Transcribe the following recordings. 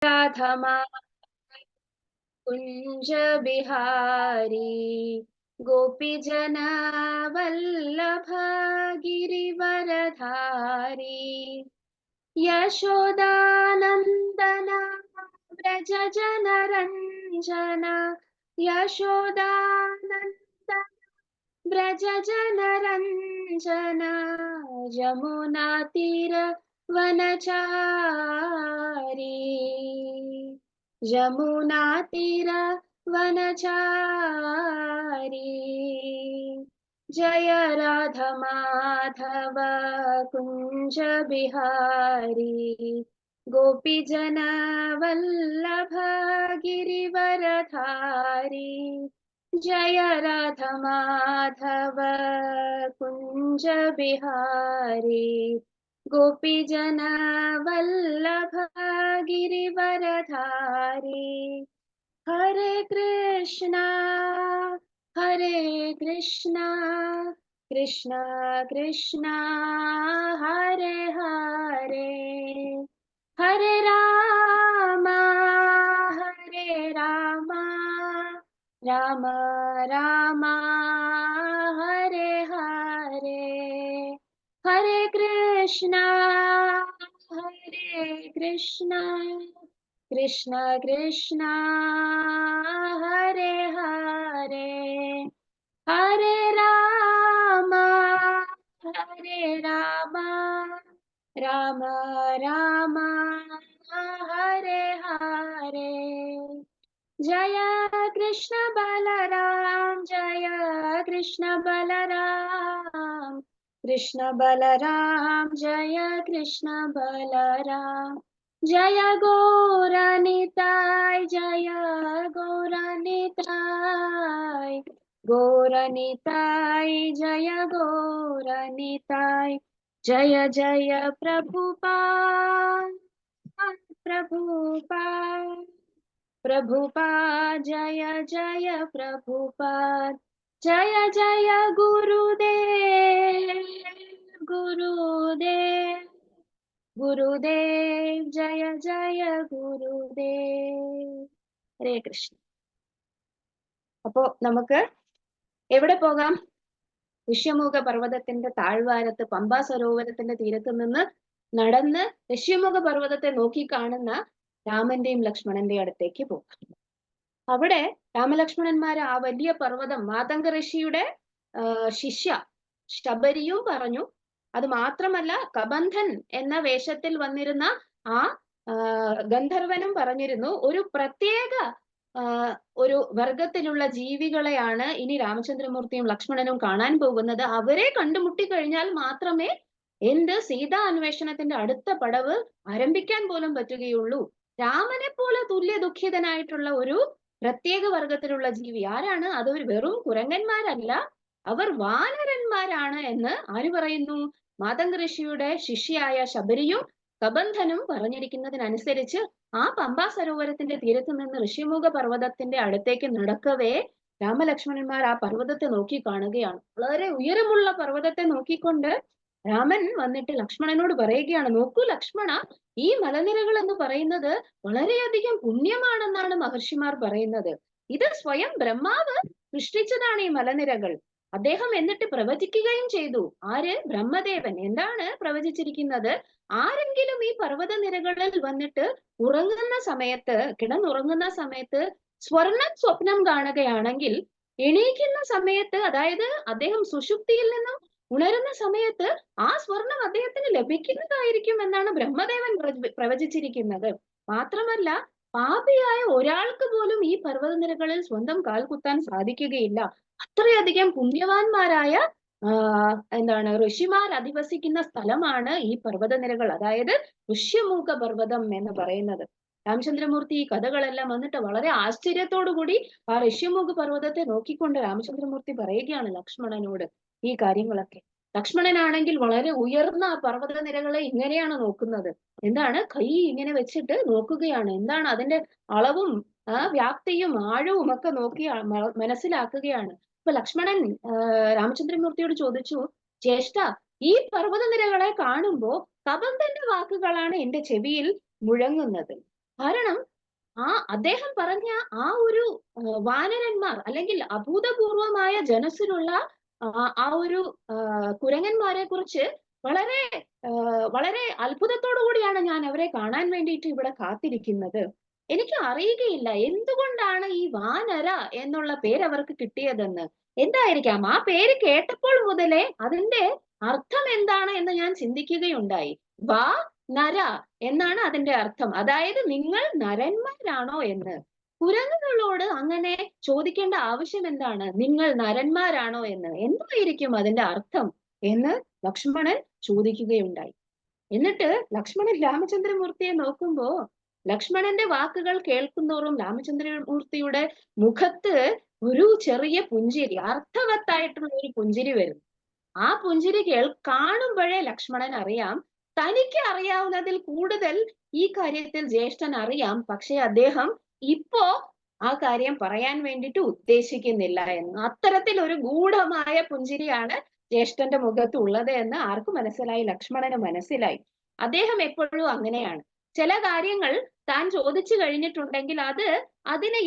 राधमा कुंज बिहारी गोपीजन वल्लभ गिरिवरधारी यशोदानंदन व्रज जन रंजन यशोदानंदन व्रज जन रंजन यमुना तीर वनचारी यमुना तीर वनचारी जय राधा माधव कुंज बिहारी गोपी जन वल्लभ गिरिवरधारी जय राधा माधव कुंज बिहारी गोपी जन वल्लभ गिरिवरधारी हरे कृष्णा कृष्णा कृष्णा हरे हरे हरे रामा राम रामा हरे हरे हरे कृष्णा कृष्णा कृष्णा हरे हरे हरे रामा राम रामा हरे हरे जय कृष्ण बलराम जय कृष्ण बलराम जय कृष्ण बलराम जय गौरनिताय जय गौरनिताय जय गौरनिताय जय जय प्रभुपाद प्रभुपाद जय जय प्रभुपाद जय जय गुरुदेव गुरुदेव जय जय गुरुदेव ഹരേ കൃഷ്ണ. അപ്പോ നമുക്ക് എവിടെ പോകാം? ഋഷ്യമുഖ പർവ്വതത്തിന്റെ താഴ്വാരത്ത് പമ്പാ സരോവരത്തിന്റെ തീരത്ത് നിന്ന് നടന്ന് ഋഷ്യമുഖ പർവ്വതത്തെ നോക്കി കാണുന്ന രാമന്റെയും ലക്ഷ്മണന്റെയും അടുത്തേക്ക് പോകാം. അവിടെ രാമലക്ഷ്മണന്മാര് ആ വലിയ പർവ്വതം മാതംഗ ഋഷിയുടെ ശിഷ്യ ശബരിയും പറഞ്ഞു. അത് മാത്രമല്ല കബന്ധൻ എന്ന വേഷത്തിൽ വന്നിരുന്ന ആ ഗന്ധർവനും പറഞ്ഞിരുന്നു ഒരു പ്രത്യേക ഒരു വർഗത്തിലുള്ള ജീവികളെയാണ് ഇനി രാമചന്ദ്രമൂർത്തിയും ലക്ഷ്മണനും കാണാൻ പോകുന്നത്. അവരെ കണ്ടുമുട്ടി കഴിഞ്ഞാൽ മാത്രമേ എന്ത് സീതാ അന്വേഷണത്തിന്റെ അടുത്ത പടവ് ആരംഭിക്കാൻ പോലും പറ്റുകയുള്ളൂ. രാമനെ പോലെ തുല്യ ദുഃഖിതനായിട്ടുള്ള ഒരു പ്രത്യേക വർഗത്തിലുള്ള ജീവി ആരാണ്? അതൊരു വെറും കുരങ്ങന്മാരല്ല, അവർ വാനരന്മാരാണ് എന്ന് ആര് പറയുന്നു? മാതംഗ ഋഷിയുടെ ശിഷ്യയായ ശബരിയും കബന്ധനും പറഞ്ഞിരിക്കുന്നതിനനുസരിച്ച് ആ പമ്പാ സരോവരത്തിന്റെ തീരത്ത് നിന്ന് ഋഷിമുഖ പർവ്വതത്തിന്റെ അടുത്തേക്ക് നടക്കവേ രാമലക്ഷ്മണന്മാർ ആ പർവ്വതത്തെ നോക്കി കാണുകയാണ്. വളരെ ഉയരമുള്ള പർവ്വതത്തെ നോക്കിക്കൊണ്ട് രാമൻ വന്നിട്ട് ലക്ഷ്മണനോട് പറയുകയാണ്, നോക്കൂ ലക്ഷ്മണ, ഈ മലനിരകൾ എന്ന് പറയുന്നത് വളരെയധികം പുണ്യമാണെന്നാണ് മഹർഷിമാർ പറയുന്നത്. ഇത് സ്വയം ബ്രഹ്മാവ് സൃഷ്ടിച്ചതാണ് ഈ മലനിരകൾ. അദ്ദേഹം എന്നിട്ട് പ്രവചിക്കുകയും ചെയ്തു. ആര്? ബ്രഹ്മദേവൻ. എന്താണ് പ്രവചിച്ചിരിക്കുന്നത്? ആരെങ്കിലും ഈ പർവ്വത നിരകളിൽ വന്നിട്ട് ഉറങ്ങുന്ന സമയത്ത്, കിടന്നുറങ്ങുന്ന സമയത്ത് സ്വപ്നം കാണുകയാണെങ്കിൽ എണീക്കുന്ന സമയത്ത്, അതായത് അദ്ദേഹം സുഷുപ്തിയിൽ നിന്നും ഉണരുന്ന സമയത്ത് ആ സ്വർണം അദ്ദേഹത്തിന് ലഭിക്കുന്നതായിരിക്കും എന്നാണ് ബ്രഹ്മദേവൻ പ്രവചിച്ചിരിക്കുന്നത്. മാത്രമല്ല പാപിയായ ഒരാൾക്ക് പോലും ഈ പർവ്വതനിരകളിൽ സ്വന്തം കാൽ കുത്താൻ സാധിക്കുകയില്ല. അത്രയധികം പുണ്യവാന്മാരായ എന്താണ് ഋഷിമാർ അധിവസിക്കുന്ന സ്ഥലമാണ് ഈ പർവ്വതനിരകൾ, അതായത് ഋഷ്യമുഖ പർവ്വതം എന്ന് പറയുന്നത്. രാമചന്ദ്രമൂർത്തി ഈ കഥകളെല്ലാം വന്നിട്ട് വളരെ ആശ്ചര്യത്തോടു കൂടി ആ ഋഷ്യമുഖ പർവ്വതത്തെ നോക്കിക്കൊണ്ട് രാമചന്ദ്രമൂർത്തി പറയുകയാണ് ലക്ഷ്മണനോട് ഈ കാര്യങ്ങളൊക്കെ. ലക്ഷ്മണനാണെങ്കിൽ വളരെ ഉയർന്ന ആ പർവ്വതനിരകളെ ഇങ്ങനെയാണ് നോക്കുന്നത്. എന്താണ്? കൈ ഇങ്ങനെ വെച്ചിട്ട് നോക്കുകയാണ്. എന്താണ് അതിന്റെ അളവും വ്യാപ്തിയും ആഴവും ഒക്കെ നോക്കി മനസ്സിലാക്കുകയാണ്. അപ്പൊ ലക്ഷ്മണൻ രാമചന്ദ്രമൂർത്തിയോട് ചോദിച്ചു, ജ്യേഷ്ഠ, ഈ പർവ്വതനിരകളെ കാണുമ്പോ കബന്ധന്റെ വാക്കുകളാണ് എന്റെ ചെവിയിൽ മുഴങ്ങുന്നത്. കാരണം അദ്ദേഹം പറഞ്ഞ ആ ഒരു വാനരന്മാർ അല്ലെങ്കിൽ അഭൂതപൂർവമായ ജനസ്സിലുള്ള ആ ഒരു കുരങ്ങന്മാരെ കുറിച്ച് വളരെ വളരെ അത്ഭുതത്തോടു കൂടിയാണ് ഞാൻ അവരെ കാണാൻ വേണ്ടിയിട്ട് ഇവിടെ കാത്തിരിക്കുന്നത്. എനിക്ക് അറിയുകയില്ല എന്തുകൊണ്ടാണ് ഈ വാനര എന്നുള്ള പേര് അവർക്ക് കിട്ടിയതെന്ന്. എന്തായിരിക്കാം ആ പേര് കേട്ടപ്പോൾ മുതലേ അതിന്റെ അർത്ഥം എന്താണ് എന്ന് ഞാൻ ചിന്തിക്കുകയുണ്ടായി. വാ നര എന്നാണ് അതിന്റെ അർത്ഥം. അതായത് നിങ്ങൾ നരന്മാരാണോ എന്ന്. കുരങ്ങുകളോട് അങ്ങനെ ചോദിക്കേണ്ട ആവശ്യം എന്താണ്? നിങ്ങൾ നരന്മാരാണോ എന്ന്. എന്തായിരിക്കും അതിന്റെ അർത്ഥം എന്ന് ലക്ഷ്മണൻ ചോദിക്കുകയുണ്ടായി. എന്നിട്ട് ലക്ഷ്മണൻ രാമചന്ദ്രമൂർത്തിയെ നോക്കുമ്പോ ലക്ഷ്മണന്റെ വാക്കുകൾ കേൾക്കുന്നോറും രാമചന്ദ്രമൂർത്തിയുടെ മുഖത്ത് ഒരു ചെറിയ പുഞ്ചിരി, അർത്ഥവത്തായിട്ടുള്ള ഒരു പുഞ്ചിരി വരും. ആ പുഞ്ചിരി കാണുമ്പോഴേ ലക്ഷ്മണൻ അറിയാം തനിക്ക് അറിയാവുന്നതിൽ കൂടുതൽ ഈ കാര്യത്തിൽ ജ്യേഷ്ഠൻ അറിയാം. പക്ഷെ അദ്ദേഹം ഇപ്പോ ആ കാര്യം പറയാൻ വേണ്ടിയിട്ട് ഉദ്ദേശിക്കുന്നില്ല എന്ന്. അത്തരത്തിൽ ഒരു ഗൂഢമായ പുഞ്ചിരിയാണ് ജ്യേഷ്ഠന്റെ മുഖത്ത് ഉള്ളത് എന്ന് ആർക്ക് മനസ്സിലായി? ലക്ഷ്മണന് മനസ്സിലായി. അദ്ദേഹം എപ്പോഴും അങ്ങനെയാണ്. ചില കാര്യങ്ങൾ താൻ ചോദിച്ചു കഴിഞ്ഞിട്ടുണ്ടെങ്കിൽ അതിന്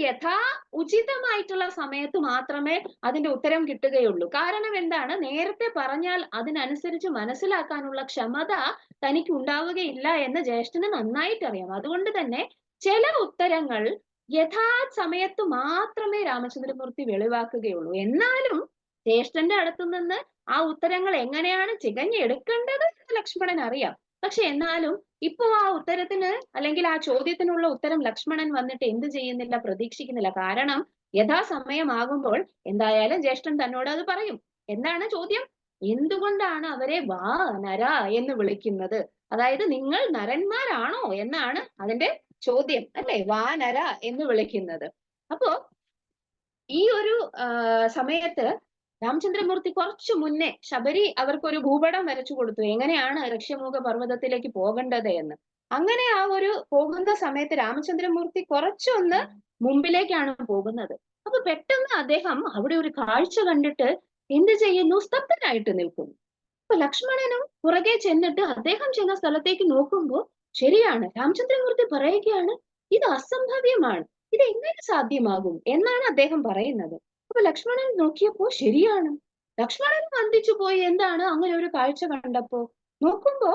ഉചിതമായിട്ടുള്ള സമയത്ത് മാത്രമേ അതിന്റെ ഉത്തരം കിട്ടുകയുള്ളൂ. കാരണം എന്താണ്? നേരത്തെ പറഞ്ഞാൽ അതിനനുസരിച്ച് മനസ്സിലാക്കാനുള്ള ക്ഷമത തനിക്ക് ഉണ്ടാവുകയില്ല എന്ന് ജ്യേഷ്ഠന് നന്നായിട്ട് അറിയാം. അതുകൊണ്ട് തന്നെ ചില ഉത്തരങ്ങൾ സമയത്ത് മാത്രമേ രാമചന്ദ്രമൂർത്തി വെളിവാക്കുകയുള്ളൂ. എന്നാലും ജ്യേഷ്ഠന്റെ അടുത്തു നിന്ന് ആ ഉത്തരങ്ങൾ എങ്ങനെയാണ് ചികഞ്ഞെടുക്കേണ്ടത് എന്ന് ലക്ഷ്മണൻ അറിയാം. പക്ഷെ എന്നാലും ഇപ്പോ ആ ഉത്തരത്തിന് അല്ലെങ്കിൽ ആ ചോദ്യത്തിനുള്ള ഉത്തരം ലക്ഷ്മണൻ വന്നിട്ട് എന്ത് ചെയ്യുന്നില്ല, പ്രതീക്ഷിക്കുന്നില്ല. കാരണം യഥാസമയമാകുമ്പോൾ എന്തായാലും ജ്യേഷ്ഠൻ തന്നോട് അത് പറയും. എന്താണ് ചോദ്യം? എന്തുകൊണ്ടാണ് അവരെ വാ നര എന്ന് വിളിക്കുന്നത്? അതായത് നിങ്ങൾ നരന്മാരാണോ എന്നാണ് അതിന്റെ ചോദ്യം, അല്ലെ? വാനര എന്ന് വിളിക്കുന്നത്. അപ്പോ ഈ ഒരു സമയത്ത് രാമചന്ദ്രമൂർത്തി കുറച്ചു മുന്നേ ശബരി അവർക്കൊരു ഭൂപടം വരച്ചു കൊടുത്തു, എങ്ങനെയാണ് ഋഷ്യമുഖ പർവ്വതത്തിലേക്ക് പോകേണ്ടത് എന്ന്. അങ്ങനെ ആ ഒരു പോകുന്ന സമയത്ത് രാമചന്ദ്രമൂർത്തി കുറച്ചൊന്ന് മുമ്പിലേക്കാണ് പോകുന്നത്. അപ്പൊ പെട്ടെന്ന് അദ്ദേഹം അവിടെ ഒരു കാഴ്ച കണ്ടിട്ട് എന്ത് ചെയ്യുന്നു? സ്തബ്ധനായിട്ട് നിൽക്കുന്നു. അപ്പൊ ലക്ഷ്മണനും പുറകെ ചെന്നിട്ട് അദ്ദേഹം ചെന്ന സ്ഥലത്തേക്ക് നോക്കുമ്പോൾ ശരിയാണ്, രാമചന്ദ്രമൂർത്തി പറയുകയാണ് ഇത് അസംഭവ്യമാണ്, ഇത് എങ്ങനെ സാധ്യമാകും എന്നാണ് അദ്ദേഹം പറയുന്നത്. അപ്പൊ ലക്ഷ്മണൻ നോക്കിയപ്പോ ശരിയാണ്. ലക്ഷ്മണൻ വന്ദിച്ചു പോയി. എന്താണ് അങ്ങനെ ഒരു കാഴ്ച കണ്ടപ്പോ? നോക്കുമ്പോ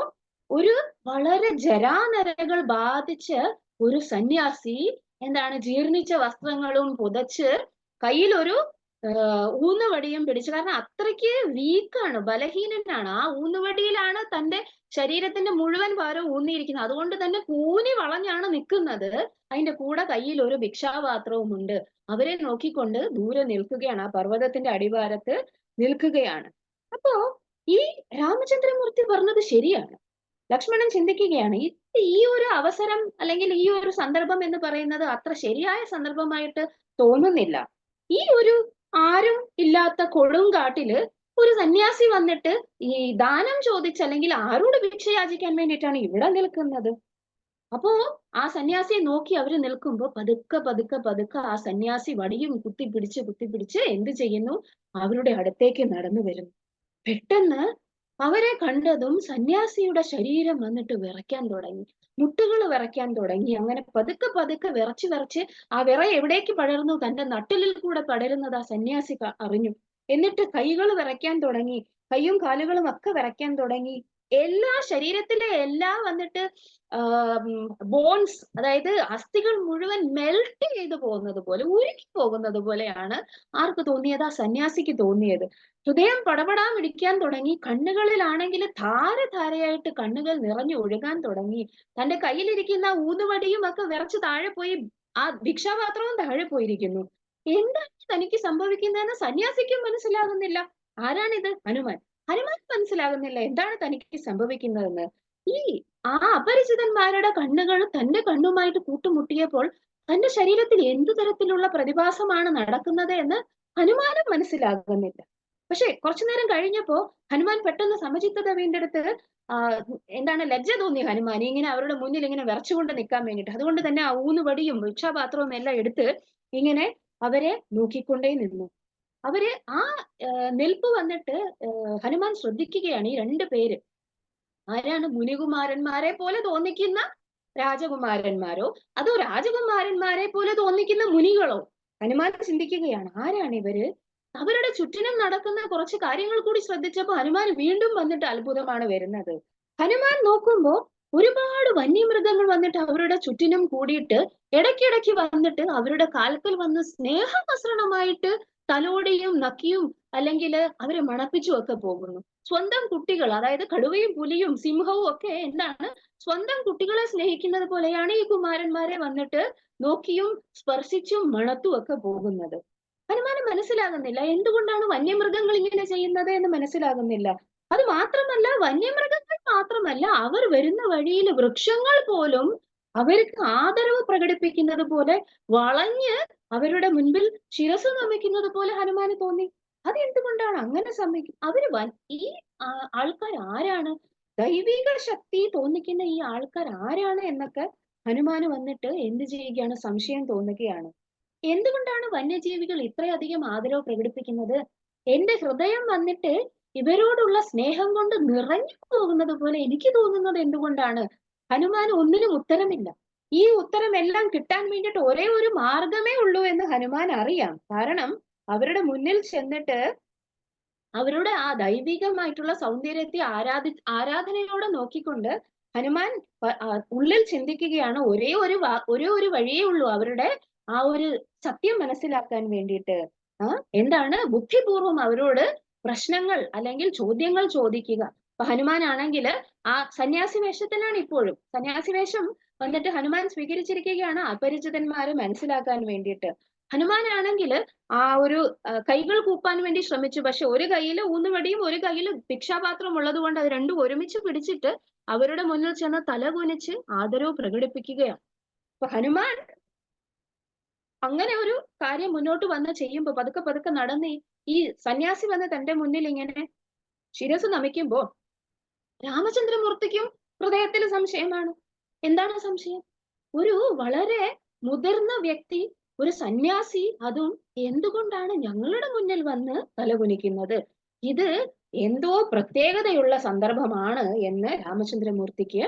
ഒരു വളരെ ജരാനരകൾ ബാധിച്ച് ഒരു സന്യാസി എന്താണ് ജീർണിച്ച വസ്ത്രങ്ങളും പുതച്ച് കയ്യിലൊരു ഊന്നുവടിയും പിടിച്ചു. കാരണം അത്രയ്ക്ക് വീക്കാണ്, ബലഹീനനാണ്. ആ ഊന്നുവടിയിലാണ് തന്റെ ശരീരത്തിന്റെ മുഴുവൻ ഭാരവും ഊന്നിയിരിക്കുന്നത്. അതുകൊണ്ട് തന്നെ കൂനി വളഞ്ഞാണ് നിൽക്കുന്നത്. അതിന്റെ കൂടെ കയ്യിൽ ഒരു ഭിക്ഷാപാത്രവും ഉണ്ട്. അവരെ നോക്കിക്കൊണ്ട് ദൂരെ നിൽക്കുകയാണ്, ആ പർവ്വതത്തിന്റെ അടിവാരത്ത് നിൽക്കുകയാണ്. അപ്പോ ഈ രാമചന്ദ്രമൂർത്തി പറഞ്ഞത് ശരിയാണ്. ലക്ഷ്മണൻ ചിന്തിക്കുകയാണ്, ഈ ഒരു അവസരം അല്ലെങ്കിൽ ഈ ഒരു സന്ദർഭം എന്ന് പറയുന്നത് അത്ര ശരിയായ സന്ദർഭമായിട്ട് തോന്നുന്നില്ല. ഈ ഒരു ആരും ഇല്ലാത്ത കൊടുങ്കാട്ടില് ഒരു സന്യാസി വന്നിട്ട് ഈ ദാനം ചോദിച്ച് അല്ലെങ്കിൽ ആരോട് ഭിക്ഷ യാചിക്കാൻ വേണ്ടിയിട്ടാണ് ഇവിടെ നിൽക്കുന്നത്? അപ്പോ ആ സന്യാസിയെ നോക്കി അവര് നിൽക്കുമ്പോ പതുക്കെ പതുക്കെ പതുക്കെ ആ സന്യാസി വടിയും കുത്തിപ്പിടിച്ച് എന്ത് ചെയ്യുന്നു? അവരുടെ അടുത്തേക്ക് നടന്നു വരുന്നു. പെട്ടെന്ന് അവരെ കണ്ടതും സന്യാസിയുടെ ശരീരം വന്നിട്ട് വിറയ്ക്കാൻ തുടങ്ങി, മുട്ടുകൾ വിറയ്ക്കാൻ തുടങ്ങി. അങ്ങനെ പതുക്കെ പതുക്കെ വിറച്ച് ആ വിറ എവിടേക്ക് പടർന്നു? തന്റെ നട്ടിലിൽ കൂടെ പടരുന്നത് ആ സന്യാസി അറിഞ്ഞു. എന്നിട്ട് കൈകൾ വിറയ്ക്കാൻ തുടങ്ങി, കൈയും കാലുകളും ഒക്കെ വിറയ്ക്കാൻ തുടങ്ങി. ശരീരത്തിലെ എല്ലാം വന്നിട്ട് ബോൺസ്, അതായത് അസ്ഥികൾ മുഴുവൻ മെൽറ്റ് ചെയ്ത് പോകുന്നത് പോലെ, ഉരുക്കി പോകുന്നത് പോലെയാണ് ആർക്ക് തോന്നിയത്? ആ സന്യാസിക്ക് തോന്നിയത്. ഹൃദയം പടപടാ മിടിക്കാൻ തുടങ്ങി. കണ്ണുകളിലാണെങ്കിൽ ധാരധാരയായിട്ട് കണ്ണുകൾ നിറഞ്ഞു ഒഴുകാൻ തുടങ്ങി. തന്റെ കയ്യിലിരിക്കുന്ന ഊന്നുവടിയും ഒക്കെ വിറച്ച് താഴെ പോയി, ആ ഭിക്ഷാപാത്രവും താഴെ പോയിരിക്കുന്നു. എന്താണ് തനിക്ക് സംഭവിക്കുന്നതെന്ന് സന്യാസിക്കും മനസ്സിലാകുന്നില്ല. ആരാണിത്? ഹനുമാൻ. ഹനുമാൻ മനസ്സിലാകുന്നില്ല എന്താണ് തനിക്ക് സംഭവിക്കുന്നതെന്ന്. ഈ അപരിചിതന്മാരുടെ കണ്ണുകൾ തന്റെ കണ്ണുമായിട്ട് കൂട്ടുമുട്ടിയപ്പോൾ തന്റെ ശരീരത്തിൽ എന്തു തരത്തിലുള്ള പ്രതിഭാസമാണ് നടക്കുന്നത് എന്ന് ഹനുമാനും മനസ്സിലാകുന്നില്ല. പക്ഷെ കുറച്ചു നേരം കഴിഞ്ഞപ്പോ ഹനുമാൻ പെട്ടെന്ന് സമചിത്തത വീണ്ടെടുത്ത് എന്താണ് ലജ്ജ തോന്നി ഹനുമാൻ ഇങ്ങനെ അവരുടെ മുന്നിൽ ഇങ്ങനെ വിറച്ചുകൊണ്ട് നിൽക്കാൻ വേണ്ടിയിട്ട്. അതുകൊണ്ട് തന്നെ ആ ഊന്നുവടിയും ഭിക്ഷാപാത്രവും എല്ലാം എടുത്ത് ഇങ്ങനെ അവരെ നോക്കിക്കൊണ്ടേ നിന്നു. അവര് ആ നിൽപ്പ് വന്നിട്ട് ഹനുമാൻ ശ്രദ്ധിക്കുകയാണ്, ഈ രണ്ടു പേര് ആരാണ്? മുനികുമാരന്മാരെ പോലെ തോന്നിക്കുന്ന രാജകുമാരന്മാരോ അതോ രാജകുമാരന്മാരെ പോലെ തോന്നിക്കുന്ന മുനികളോ? ഹനുമാൻ ചിന്തിക്കുകയാണ്, ആരാണ് ഇവര്? അവരുടെ ചുറ്റിനും നടക്കുന്ന കുറച്ച് കാര്യങ്ങൾ കൂടി ശ്രദ്ധിച്ചപ്പോ ഹനുമാൻ വീണ്ടും വന്നിട്ട് അത്ഭുതമാണ് വരുന്നത്. ഹനുമാൻ നോക്കുമ്പോ ഒരുപാട് വന്യമൃഗങ്ങൾ വന്നിട്ട് അവരുടെ ചുറ്റിനും കൂടിയിട്ട് ഇടയ്ക്കിടയ്ക്ക് വന്നിട്ട് അവരുടെ കാൽക്കൽ വന്ന് സ്നേഹമസൃണമായിട്ട് തലോടിയും നക്കിയും അല്ലെങ്കിൽ അവരെ മണപ്പിച്ചും ഒക്കെ പോകുന്നു. സ്വന്തം കുട്ടികൾ, അതായത് കടുവയും പുലിയും സിംഹവും ഒക്കെ എന്താണ് സ്വന്തം കുട്ടികളെ സ്നേഹിക്കുന്നത് പോലെയാണ് ഈ കുമാരന്മാരെ വന്നിട്ട് നോക്കിയും സ്പർശിച്ചും മണത്തും ഒക്കെ പോകുന്നത്. ഹനുമാന് മനസ്സിലാകുന്നില്ല എന്തുകൊണ്ടാണ് വന്യമൃഗങ്ങൾ ഇങ്ങനെ ചെയ്യുന്നത് എന്ന് മനസ്സിലാകുന്നില്ല. അത് മാത്രമല്ല, വന്യമൃഗങ്ങൾ മാത്രമല്ല, അവർ വരുന്ന വഴിയിൽ വൃക്ഷങ്ങൾ പോലും അവർക്ക് ആദരവ് പ്രകടിപ്പിക്കുന്നത് പോലെ വളഞ്ഞ് അവരുടെ മുൻപിൽ ശിരസ് നമിക്കുന്നത് പോലെ ഹനുമാന് തോന്നി. അതെന്തുകൊണ്ടാണ് അങ്ങനെ അവര് ഈ ആൾക്കാർ ആരാണ്? ദൈവിക ശക്തി തോന്നിക്കുന്ന ഈ ആൾക്കാർ ആരാണ് എന്നൊക്കെ ഹനുമാന് വന്നിട്ട് എന്ത് ചെയ്യുകയാണ്? സംശയം തോന്നുകയാണ്. എന്തുകൊണ്ടാണ് വന്യജീവികൾ ഇത്രയധികം ആദരവ് പ്രകടിപ്പിക്കുന്നത്? എന്റെ ഹൃദയം വന്നിട്ട് ഇവരോടുള്ള സ്നേഹം കൊണ്ട് നിറഞ്ഞു പോകുന്നത് പോലെ എനിക്ക് തോന്നുന്നത് എന്തുകൊണ്ടാണ്? ഹനുമാൻ ഒന്നിനും ഉത്തരമില്ല. ഈ ഉത്തരം എല്ലാം കിട്ടാൻ വേണ്ടിയിട്ട് ഒരേ ഒരു മാർഗമേ ഉള്ളൂ എന്ന് ഹനുമാൻ അറിയാം. കാരണം അവരുടെ മുന്നിൽ ചെന്നിട്ട് അവരുടെ ആ ദൈവികമായിട്ടുള്ള സൗന്ദര്യത്തെ ആരാധനയോടെ നോക്കിക്കൊണ്ട് ഹനുമാൻ ഉള്ളിൽ ചിന്തിക്കുകയാണ്, ഒരേ ഒരു വഴിയേ ഉള്ളൂ അവരുടെ ആ ഒരു സത്യം മനസ്സിലാക്കാൻ വേണ്ടിയിട്ട്. എന്താണ്? ബുദ്ധിപൂർവം അവരോട് പ്രശ്നങ്ങൾ അല്ലെങ്കിൽ ചോദ്യങ്ങൾ ചോദിക്കുക. അപ്പൊ ഹനുമാൻ ആണെങ്കിൽ ആ സന്യാസി വേഷത്തിലാണ് ഇപ്പോഴും. സന്യാസി വേഷം വന്നിട്ട് ഹനുമാൻ സ്വീകരിച്ചിരിക്കുകയാണ് അപരിചിതന്മാരെ മനസ്സിലാക്കാൻ വേണ്ടിയിട്ട്. ഹനുമാനാണെങ്കിൽ ആ ഒരു കൈകൾ കൂപ്പാൻ വേണ്ടി ശ്രമിച്ചു. പക്ഷെ ഒരു കയ്യിൽ ഊന്നുവടിയും ഒരു കയ്യിൽ ഭിക്ഷാപാത്രം ഉള്ളത് കൊണ്ട് അത് രണ്ടും ഒരുമിച്ച് പിടിച്ചിട്ട് അവരുടെ മുന്നിൽ ചെന്ന് തല കുനിച്ച് ആദരവ് പ്രകടിപ്പിക്കുകയാണ്. അപ്പൊ ഹനുമാൻ അങ്ങനെ ഒരു കാര്യം മുന്നോട്ട് വന്ന് ചെയ്യുമ്പോ പതുക്കെ പതുക്കെ നടന്ന് ഈ സന്യാസി വന്ന് തന്റെ മുന്നിൽ ഇങ്ങനെ ശിരസ് നമിക്കുമ്പോ രാമചന്ദ്രമൂർത്തിക്കും ഹൃദയത്തിൽ സംശയമാണ്. എന്താണ് സംശയം? ഒരു വളരെ മുതിർന്ന വ്യക്തി, ഒരു സന്യാസി, അതും എന്തുകൊണ്ടാണ് ഞങ്ങളുടെ മുന്നിൽ വന്ന് തലകുനിക്കുന്നത്? ഇത് എന്തോ പ്രത്യേകതയുള്ള സന്ദർഭമാണ് എന്ന് രാമചന്ദ്രമൂർത്തിക്ക്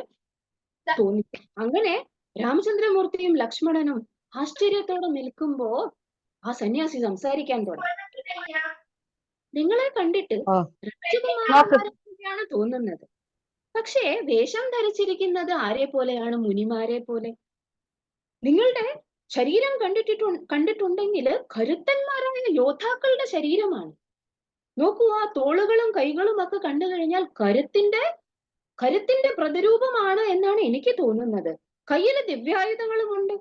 തോന്നി. അങ്ങനെ രാമചന്ദ്രമൂർത്തിയും ലക്ഷ്മണനും ആശ്ചര്യത്തോടെ നിൽക്കുമ്പോ ആ സന്യാസി സംസാരിക്കാൻ തുടങ്ങി. നിങ്ങളെ കണ്ടിട്ട് രാജകുമാരന്മാരെയാണ് തോന്നുന്നത്. പക്ഷേ വേഷം ധരിച്ചിരിക്കുന്നത് ആരെ പോലെയാണ്? മുനിമാരെ പോലെ. നിങ്ങളുടെ ശരീരം കണ്ടിട്ടുണ്ടെങ്കിൽ കരുത്തന്മാരായ യോദ്ധാക്കളുടെ ശരീരമാണ്. നോക്കൂ, ആ തോളുകളും കൈകളും ഒക്കെ കണ്ടു കഴിഞ്ഞാൽ കരുത്തിന്റെ പ്രതിരൂപമാണ് എന്നാണ് എനിക്ക് തോന്നുന്നത്. കയ്യിൽ ദിവ്യായുധങ്ങളുമുണ്ട്.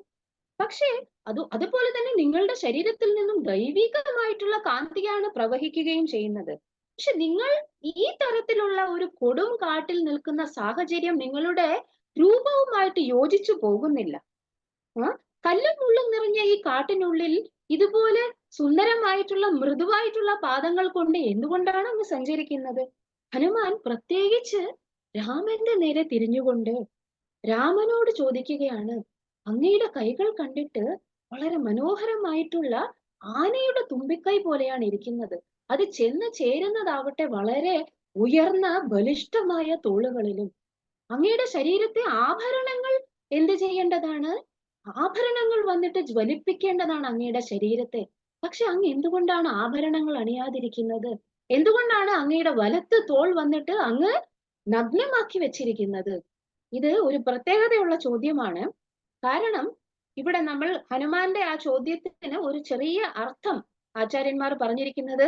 പക്ഷേ അതുപോലെ തന്നെ നിങ്ങളുടെ ശരീരത്തിൽ നിന്നും ദൈവികമായിട്ടുള്ള കാന്തിയാണ് പ്രവഹിക്കുകയും ചെയ്യുന്നത്. പക്ഷെ നിങ്ങൾ ഈ തരത്തിലുള്ള ഒരു കൊടും കാട്ടിൽ നിൽക്കുന്ന സാഹചര്യം നിങ്ങളുടെ രൂപവുമായിട്ട് യോജിച്ചു പോകുന്നില്ല. കല്ലും മുള്ളും നിറഞ്ഞ ഈ കാട്ടിനുള്ളിൽ ഇതുപോലെ സുന്ദരമായിട്ടുള്ള മൃദുവായിട്ടുള്ള പാദങ്ങൾ കൊണ്ട് എന്തുകൊണ്ടാണ് അങ്ങ് സഞ്ചരിക്കുന്നത്? ഹനുമാൻ പ്രത്യേകിച്ച് രാമന്റെ നേരെ തിരിഞ്ഞുകൊണ്ട് രാമനോട് ചോദിക്കുകയാണ്, അങ്ങയുടെ കൈകൾ കണ്ടിട്ട് വളരെ മനോഹരമായിട്ടുള്ള ആനയുടെ തുമ്പിക്കൈ പോലെയാണ് ഇരിക്കുന്നത്. അത് ചെന്ന് ചേരുന്നതാവട്ടെ വളരെ ഉയർന്ന ബലിഷ്ഠമായ തോളുകളിലും. അങ്ങയുടെ ശരീരത്തെ ആഭരണങ്ങൾ എന്ത് ചെയ്യേണ്ടതാണ്? ആഭരണങ്ങൾ വന്നിട്ട് ജ്വലിപ്പിക്കേണ്ടതാണ് അങ്ങയുടെ ശരീരത്തെ. പക്ഷെ അങ്ങ് എന്തുകൊണ്ടാണ് ആഭരണങ്ങൾ അണിയാതിരിക്കുന്നത്? എന്തുകൊണ്ടാണ് അങ്ങയുടെ വലത്ത് തോൾ വന്നിട്ട് അങ്ങ് നഗ്നമാക്കി വെച്ചിരിക്കുന്നത്? ഇത് ഒരു പ്രത്യേകതയുള്ള ചോദ്യമാണ്. കാരണം ഇവിടെ നമ്മൾ ഹനുമാന്റെ ആ ചോദ്യത്തിന് ഒരു ചെറിയ അർത്ഥം ആചാര്യന്മാർ പറഞ്ഞിരിക്കുന്നത്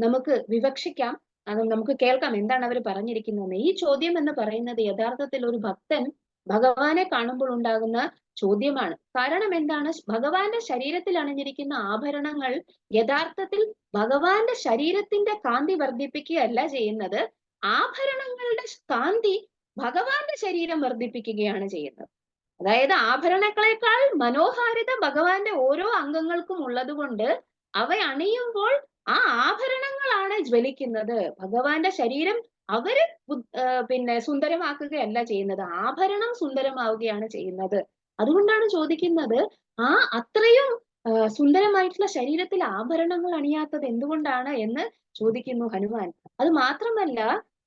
നമുക്ക് വിവക്ഷിക്കാം, അത് നമുക്ക് കേൾക്കാം എന്താണ് അവർ പറഞ്ഞിരിക്കുന്നത്. ഈ ചോദ്യം എന്ന് പറയുന്നത് യഥാർത്ഥത്തിൽ ഒരു ഭക്തൻ ഭഗവാനെ കാണുമ്പോൾ ഉണ്ടാകുന്ന ചോദ്യമാണ്. കാരണം എന്താണ്? ഭഗവാന്റെ ശരീരത്തിൽ അണിഞ്ഞിരിക്കുന്ന ആഭരണങ്ങൾ യഥാർത്ഥത്തിൽ ഭഗവാന്റെ ശരീരത്തിന്റെ കാന്തി വർദ്ധിപ്പിക്കുകയല്ല ചെയ്യുന്നത്. ആഭരണങ്ങളുടെ കാന്തി ഭഗവാന്റെ ശരീരം വർദ്ധിപ്പിക്കുകയാണ് ചെയ്യുന്നത്. അതായത് ആഭരണങ്ങളെക്കാൾ മനോഹാരിത ഭഗവാന്റെ ഓരോ അംഗങ്ങൾക്കും ഉള്ളത് കൊണ്ട് അവ അണിയുമ്പോൾ ആ ആഭരണങ്ങളാണ് ജ്വലിക്കുന്നത്. ഭഗവാന്റെ ശരീരം അവര് സുന്ദരമാക്കുകയല്ല ചെയ്യുന്നത്, ആഭരണം സുന്ദരമാവുകയാണ് ചെയ്യുന്നത്. അതുകൊണ്ടാണ് ചോദിക്കുന്നത്, ആ അത്രയും സുന്ദരമായിട്ടുള്ള ശരീരത്തിൽ ആഭരണങ്ങൾ അണിയാത്തത് എന്തുകൊണ്ടാണ് എന്ന് ചോദിക്കുന്നു ഹനുമാൻ. അത് മാത്രമല്ല,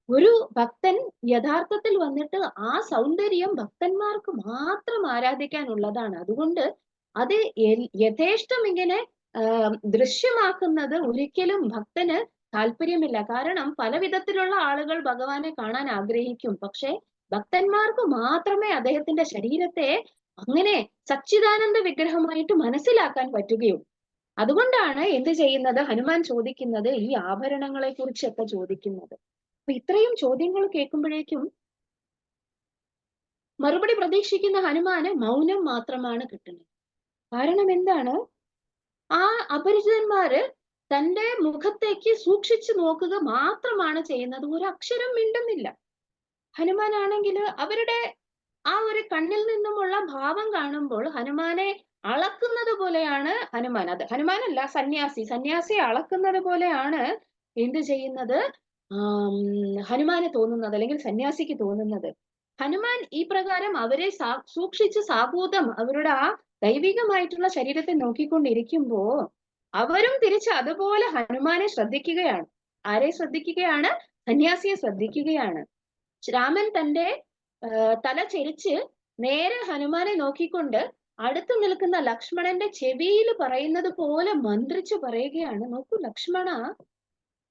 ഒരു ഭക്തൻ യഥാർത്ഥത്തിൽ വന്നിട്ട് ആ സൗന്ദര്യം ഭക്തന്മാർക്ക് മാത്രം ആരാധിക്കാനുള്ളതാണ്. അതുകൊണ്ട് അത് യഥേഷ്ടം ഇങ്ങനെ ദൃശ്യമാക്കുന്നത് ഒരിക്കലും ഭക്തന് താല്പര്യമില്ല. കാരണം പല വിധത്തിലുള്ള ആളുകൾ ഭഗവാനെ കാണാൻ ആഗ്രഹിക്കും. പക്ഷെ ഭക്തന്മാർക്ക് മാത്രമേ അദ്ദേഹത്തിന്റെ ശരീരത്തെ അങ്ങനെ സച്ചിദാനന്ദ വിഗ്രഹമായിട്ട് മനസ്സിലാക്കാൻ പറ്റുകയുള്ളൂ. അതുകൊണ്ടാണ് എന്ത് ചെയ്യുന്നത്, ഹനുമാൻ ചോദിക്കുന്നത് ഈ ആഭരണങ്ങളെ കുറിച്ചൊക്കെ ചോദിക്കുന്നത്. അപ്പൊ ഇത്രയും ചോദ്യങ്ങൾ കേൾക്കുമ്പോഴേക്കും മറുപടി പ്രതീക്ഷിക്കുന്ന ഹനുമാന് മൗനം മാത്രമാണ് കിട്ടുന്നത്. കാരണം എന്താണ്, ആ അപരിചിതന്മാര് തന്റെ മുഖത്തേക്ക് സൂക്ഷിച്ചു നോക്കുക മാത്രമാണ് ചെയ്യുന്നത്, ഒരു അക്ഷരം മിണ്ടുന്നില്ല. ഹനുമാനാണെങ്കിൽ അവരുടെ ആ ഒരു കണ്ണിൽ നിന്നുമുള്ള ഭാവം കാണുമ്പോൾ ഹനുമാനെ അളക്കുന്നത് പോലെയാണ് ഹനുമാനല്ല, സന്യാസിയെ അളക്കുന്നത് പോലെയാണ് എന്ത് ചെയ്യുന്നത്, ഹനുമാന് തോന്നുന്നത്, അല്ലെങ്കിൽ സന്യാസിക്ക് തോന്നുന്നത്. ഹനുമാൻ ഈ പ്രകാരം അവരെ സൂക്ഷിച്ച് സാബൂതം അവരുടെ ആ ദൈവികമായിട്ടുള്ള ശരീരത്തെ നോക്കിക്കൊണ്ടിരിക്കുമ്പോ അവരും തിരിച്ച് അതുപോലെ ഹനുമാനെ ശ്രദ്ധിക്കുകയാണ്. ആരെ ശ്രദ്ധിക്കുകയാണ്? സന്യാസിയെ ശ്രദ്ധിക്കുകയാണ്. രാമൻ തന്റെ തല ചെരിച്ച് നേരെ ഹനുമാനെ നോക്കിക്കൊണ്ട് അടുത്ത് നിൽക്കുന്ന ലക്ഷ്മണന്റെ ചെവിയിൽ പറയുന്നത് പോലെ മന്ത്രിച്ചു പറയുകയാണ്, നോക്കൂ ലക്ഷ്മണ,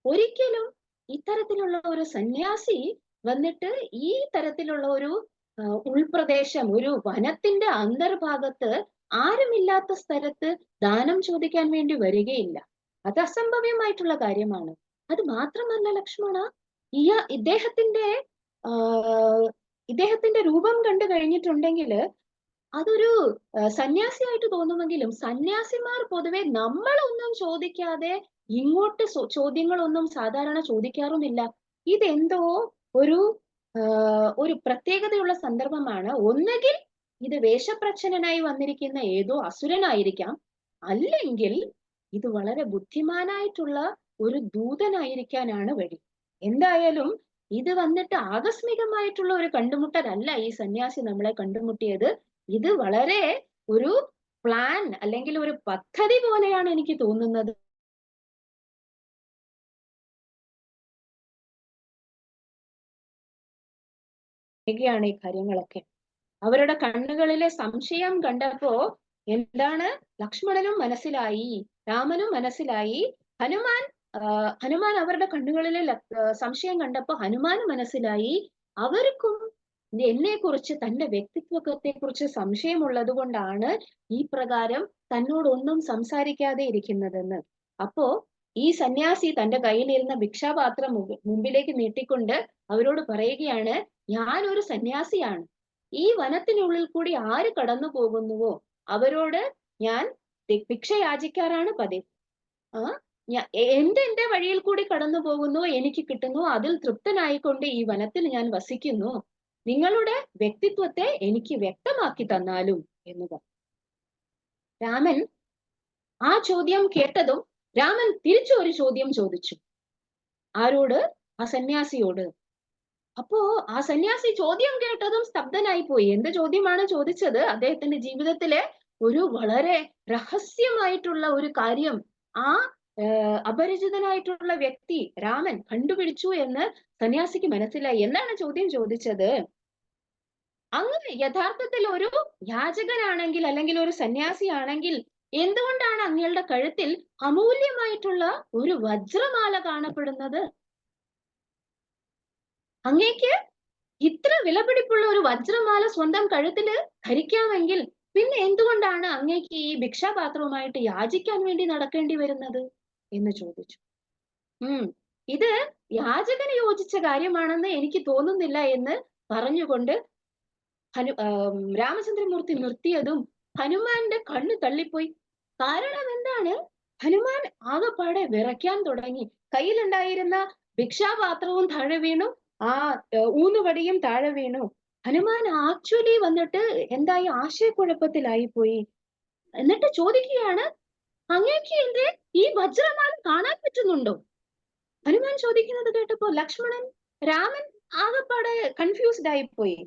ഒരിക്കലും ഇത്തരത്തിലുള്ള ഒരു സന്യാസി വന്നിട്ട് ഈ തരത്തിലുള്ള ഒരു ഉൾപ്രദേശം, ഒരു വനത്തിന്റെ അന്തർഭാഗത്ത് ആരുമില്ലാത്ത സ്ഥലത്ത് ദാനം ചോദിക്കാൻ വേണ്ടി വരികയില്ല. അത് അസംഭവ്യമായിട്ടുള്ള കാര്യമാണ്. അത് മാത്രമല്ല ലക്ഷ്മണ, ഇദ്ദേഹത്തിന്റെ രൂപം കണ്ടു കഴിഞ്ഞിട്ടുണ്ടെങ്കിൽ അതൊരു സന്യാസിയായിട്ട് തോന്നുമെങ്കിലും സന്യാസിമാർ പൊതുവെ നമ്മളൊന്നും ചോദിക്കാതെ ഇങ്ങോട്ട് ചോദ്യങ്ങളൊന്നും സാധാരണ ചോദിക്കാറുമില്ല. ഇതെന്തോ ഒരു പ്രത്യേകതയുള്ള സന്ദർഭമാണ്. ഒന്നുകിൽ ഇത് വേഷപ്രച്ഛന്നനായി വന്നിരിക്കുന്ന ഏതോ അസുരനായിരിക്കാം, അല്ലെങ്കിൽ ഇത് വളരെ ബുദ്ധിമാനായിട്ടുള്ള ഒരു ദൂതനായിരിക്കാനാണ് വഴി. എന്തായാലും ഇത് വന്നിട്ട് ആകസ്മികമായിട്ടുള്ള ഒരു കണ്ടുമുട്ടലല്ല ഈ സന്യാസി നമ്മളെ കണ്ടുമുട്ടിയത്. ഇത് വളരെ ഒരു പ്ലാൻ അല്ലെങ്കിൽ ഒരു പദ്ധതി പോലെയാണ് എനിക്ക് തോന്നുന്നത്. ാണ് ഈ കാര്യങ്ങളൊക്കെ. അവരുടെ കണ്ണുകളിലെ സംശയം കണ്ടപ്പോ എന്താണ്, ലക്ഷ്മണനും മനസ്സിലായി, രാമനും മനസ്സിലായി, ഹനുമാൻ അവരുടെ കണ്ണുകളിലെ സംശയം കണ്ടപ്പോ ഹനുമാന് മനസ്സിലായി അവർക്കും എന്നെ കുറിച്ച്, തന്റെ വ്യക്തിത്വത്തെ കുറിച്ച് സംശയമുള്ളത് കൊണ്ടാണ് ഈ പ്രകാരം തന്നോടൊന്നും സംസാരിക്കാതെ ഇരിക്കുന്നതെന്ന്. അപ്പോ ഈ സന്യാസി തന്റെ കയ്യിലിരുന്ന ഭിക്ഷാപാത്രം മുമ്പിലേക്ക് നീട്ടിക്കൊണ്ട് അവരോട് പറയുകയാണ്, ഞാൻ ഒരു സന്യാസിയാണ്. ഈ വനത്തിനുള്ളിൽ കൂടി ആര് കടന്നു പോകുന്നുവോ അവരോട് ഞാൻ ഭിക്ഷ യാചിക്കാറാണ് പതിവ്. എന്റെ വഴിയിൽ കൂടി കടന്നു പോകുന്നു, എനിക്ക് കിട്ടുന്നു, അതിൽ തൃപ്തനായിക്കൊണ്ട് ഈ വനത്തിൽ ഞാൻ വസിക്കുന്നു. നിങ്ങളുടെ വ്യക്തിത്വത്തെ എനിക്ക് വ്യക്തമാക്കി തന്നാലും എന്ന് പറഞ്ഞു. രാമൻ ആ ചോദ്യം കേട്ടതും രാമൻ തിരിച്ചു ഒരു ചോദ്യം ചോദിച്ചു. ആരോട്? ആ സന്യാസിയോട്. അപ്പോ ആ സന്യാസി ചോദ്യം കേട്ടതും സ്തബ്ധനായി പോയി. എന്ത് ചോദ്യമാണ് ചോദിച്ചത്? അദ്ദേഹത്തിന്റെ ജീവിതത്തിലെ ഒരു വളരെ രഹസ്യമായിട്ടുള്ള ഒരു കാര്യം ആ അപരിചിതനായിട്ടുള്ള വ്യക്തി രാമൻ കണ്ടുപിടിച്ചു എന്ന് സന്യാസിക്ക് മനസ്സിലായി. എന്താണ് ചോദ്യം ചോദിച്ചത്? അങ്ങ് യഥാർത്ഥത്തിൽ ഒരു യാചകനാണെങ്കിൽ അല്ലെങ്കിൽ ഒരു സന്യാസിയാണെങ്കിൽ എന്തുകൊണ്ടാണ് അങ്ങയുടെ കഴുത്തിൽ അമൂല്യമായിട്ടുള്ള ഒരു വജ്രമാല കാണപ്പെടുന്നത്? അങ്ങേക്ക് ഇത്ര വിലപിടിപ്പുള്ള ഒരു വജ്രമാല സ്വന്തം കഴുത്തിൽ ധരിക്കാമെങ്കിൽ പിന്നെ എന്തുകൊണ്ടാണ് അങ്ങേക്ക് ഈ ഭിക്ഷാപാത്രവുമായിട്ട് യാചിക്കാൻ വേണ്ടി നടക്കേണ്ടി വരുന്നത് എന്ന് ചോദിച്ചു. ഇത് യാചകന് യോജിച്ച കാര്യമാണെന്ന് എനിക്ക് തോന്നുന്നില്ല എന്ന് പറഞ്ഞുകൊണ്ട് രാമചന്ദ്രമൂർത്തി നിർത്തിയതും ഹനുമാന്റെ കണ്ണ് തള്ളിപ്പോയി. കാരണം എന്താണ്? ഹനുമാൻ ആകെപ്പാടെ വിറയ്ക്കാൻ തുടങ്ങി. കയ്യിലുണ്ടായിരുന്ന ഭിക്ഷാപാത്രവും താഴെ വീണു, ആ ഊന്നുവടിയും താഴെ വീണു. ഹനുമാൻ ആക്ച്വലി വന്നിട്ട് എന്തായി, ആശയക്കുഴപ്പത്തിലായി പോയി. എന്നിട്ട് ചോദിക്കുകയാണ്, അങ്ങേക്ക് എന്റെ ഈ വജ്രമാല കാണാൻ പറ്റുന്നുണ്ടോ? ഹനുമാൻ ചോദിക്കുന്നത് കേട്ടപ്പോ രാമൻ ആകെപ്പാടെ കൺഫ്യൂസ്ഡ് ആയിപ്പോയി.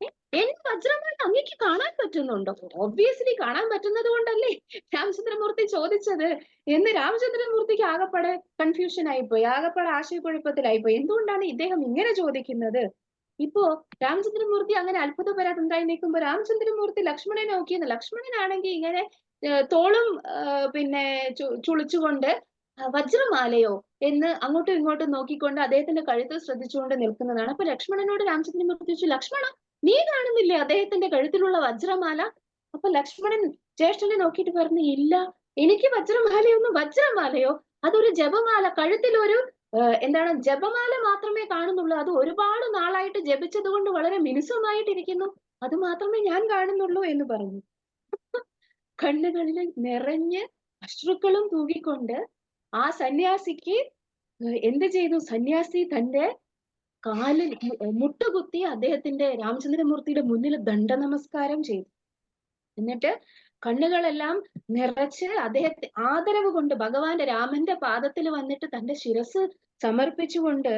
എന്റെ വജ്രമാല അങ്ങേക്ക് കാണാൻ പറ്റുന്നുണ്ടോ? ഒബ്വിയസ്ലി കാണാൻ പറ്റുന്നത് കൊണ്ടല്ലേ രാമചന്ദ്രമൂർത്തി ചോദിച്ചത് എന്ന് രാമചന്ദ്രമൂർത്തിക്ക് ആകപ്പാടെ കൺഫ്യൂഷൻ ആയിപ്പോയി, ആകപ്പാടെ ആശയക്കുഴപ്പത്തിലായിപ്പോയി. എന്തുകൊണ്ടാണ് ഇദ്ദേഹം ഇങ്ങനെ ചോദിക്കുന്നത്? ഇപ്പോ രാമചന്ദ്രമൂർത്തി അങ്ങനെ അത്ഭുതപരണ്ടായി നിൽക്കുമ്പോ രാമചന്ദ്രമൂർത്തി ലക്ഷ്മണനെ നോക്കിയെന്ന്. ലക്ഷ്മണനാണെങ്കിൽ ഇങ്ങനെ തോളും പിന്നെ ചുളിച്ചുകൊണ്ട് വജ്രമാലയോ എന്ന് അങ്ങോട്ടും ഇങ്ങോട്ടും നോക്കിക്കൊണ്ട് അദ്ദേഹത്തിന്റെ കഴുത്ത് ശ്രദ്ധിച്ചുകൊണ്ട് നിൽക്കുന്നതാണ്. അപ്പൊ ലക്ഷ്മണനോട് രാമചന്ദ്രമൂർത്തി ചോദിച്ചു, ലക്ഷ്മണ നീ കാണുന്നില്ലേ അദ്ദേഹത്തിന്റെ കഴുത്തിലുള്ള വജ്രമാല? അപ്പൊ ലക്ഷ്മണൻ ജ്യേഷ്ഠനെ നോക്കിയിട്ട് പറഞ്ഞു, ഇല്ല, എനിക്ക് വജ്രമാലയൊന്നും. വജ്രമാലയോ? അതൊരു ജപമാല, കഴുത്തിലൊരു എന്താണ് ജപമാല മാത്രമേ കാണുന്നുള്ളൂ. അത് ഒരുപാട് നാളായിട്ട് ജപിച്ചത് കൊണ്ട് വളരെ മിനുസമായിട്ടിരിക്കുന്നു, അത് മാത്രമേ ഞാൻ കാണുന്നുള്ളൂ എന്ന് പറഞ്ഞു. കണ്ണുകളിൽ നിറഞ്ഞ് അശ്രുക്കളും തൂകിക്കൊണ്ട് ആ സന്യാസിക്ക് എന്ത് ചെയ്തു? സന്യാസി തന്റെ കാലിൽ മുട്ടുകുത്തി അദ്ദേഹത്തിന്റെ രാമചന്ദ്രമൂർത്തിയുടെ മുന്നിൽ ദണ്ഡ നമസ്കാരം ചെയ്തു. എന്നിട്ട് കണ്ണുകളെല്ലാം നിറച്ച് അദ്ദേഹത്തെ ആദരവ് കൊണ്ട് ഭഗവാന്റെ രാമന്റെ പാദത്തിൽ വന്നിട്ട് തന്റെ ശിരസ് സമർപ്പിച്ചുകൊണ്ട്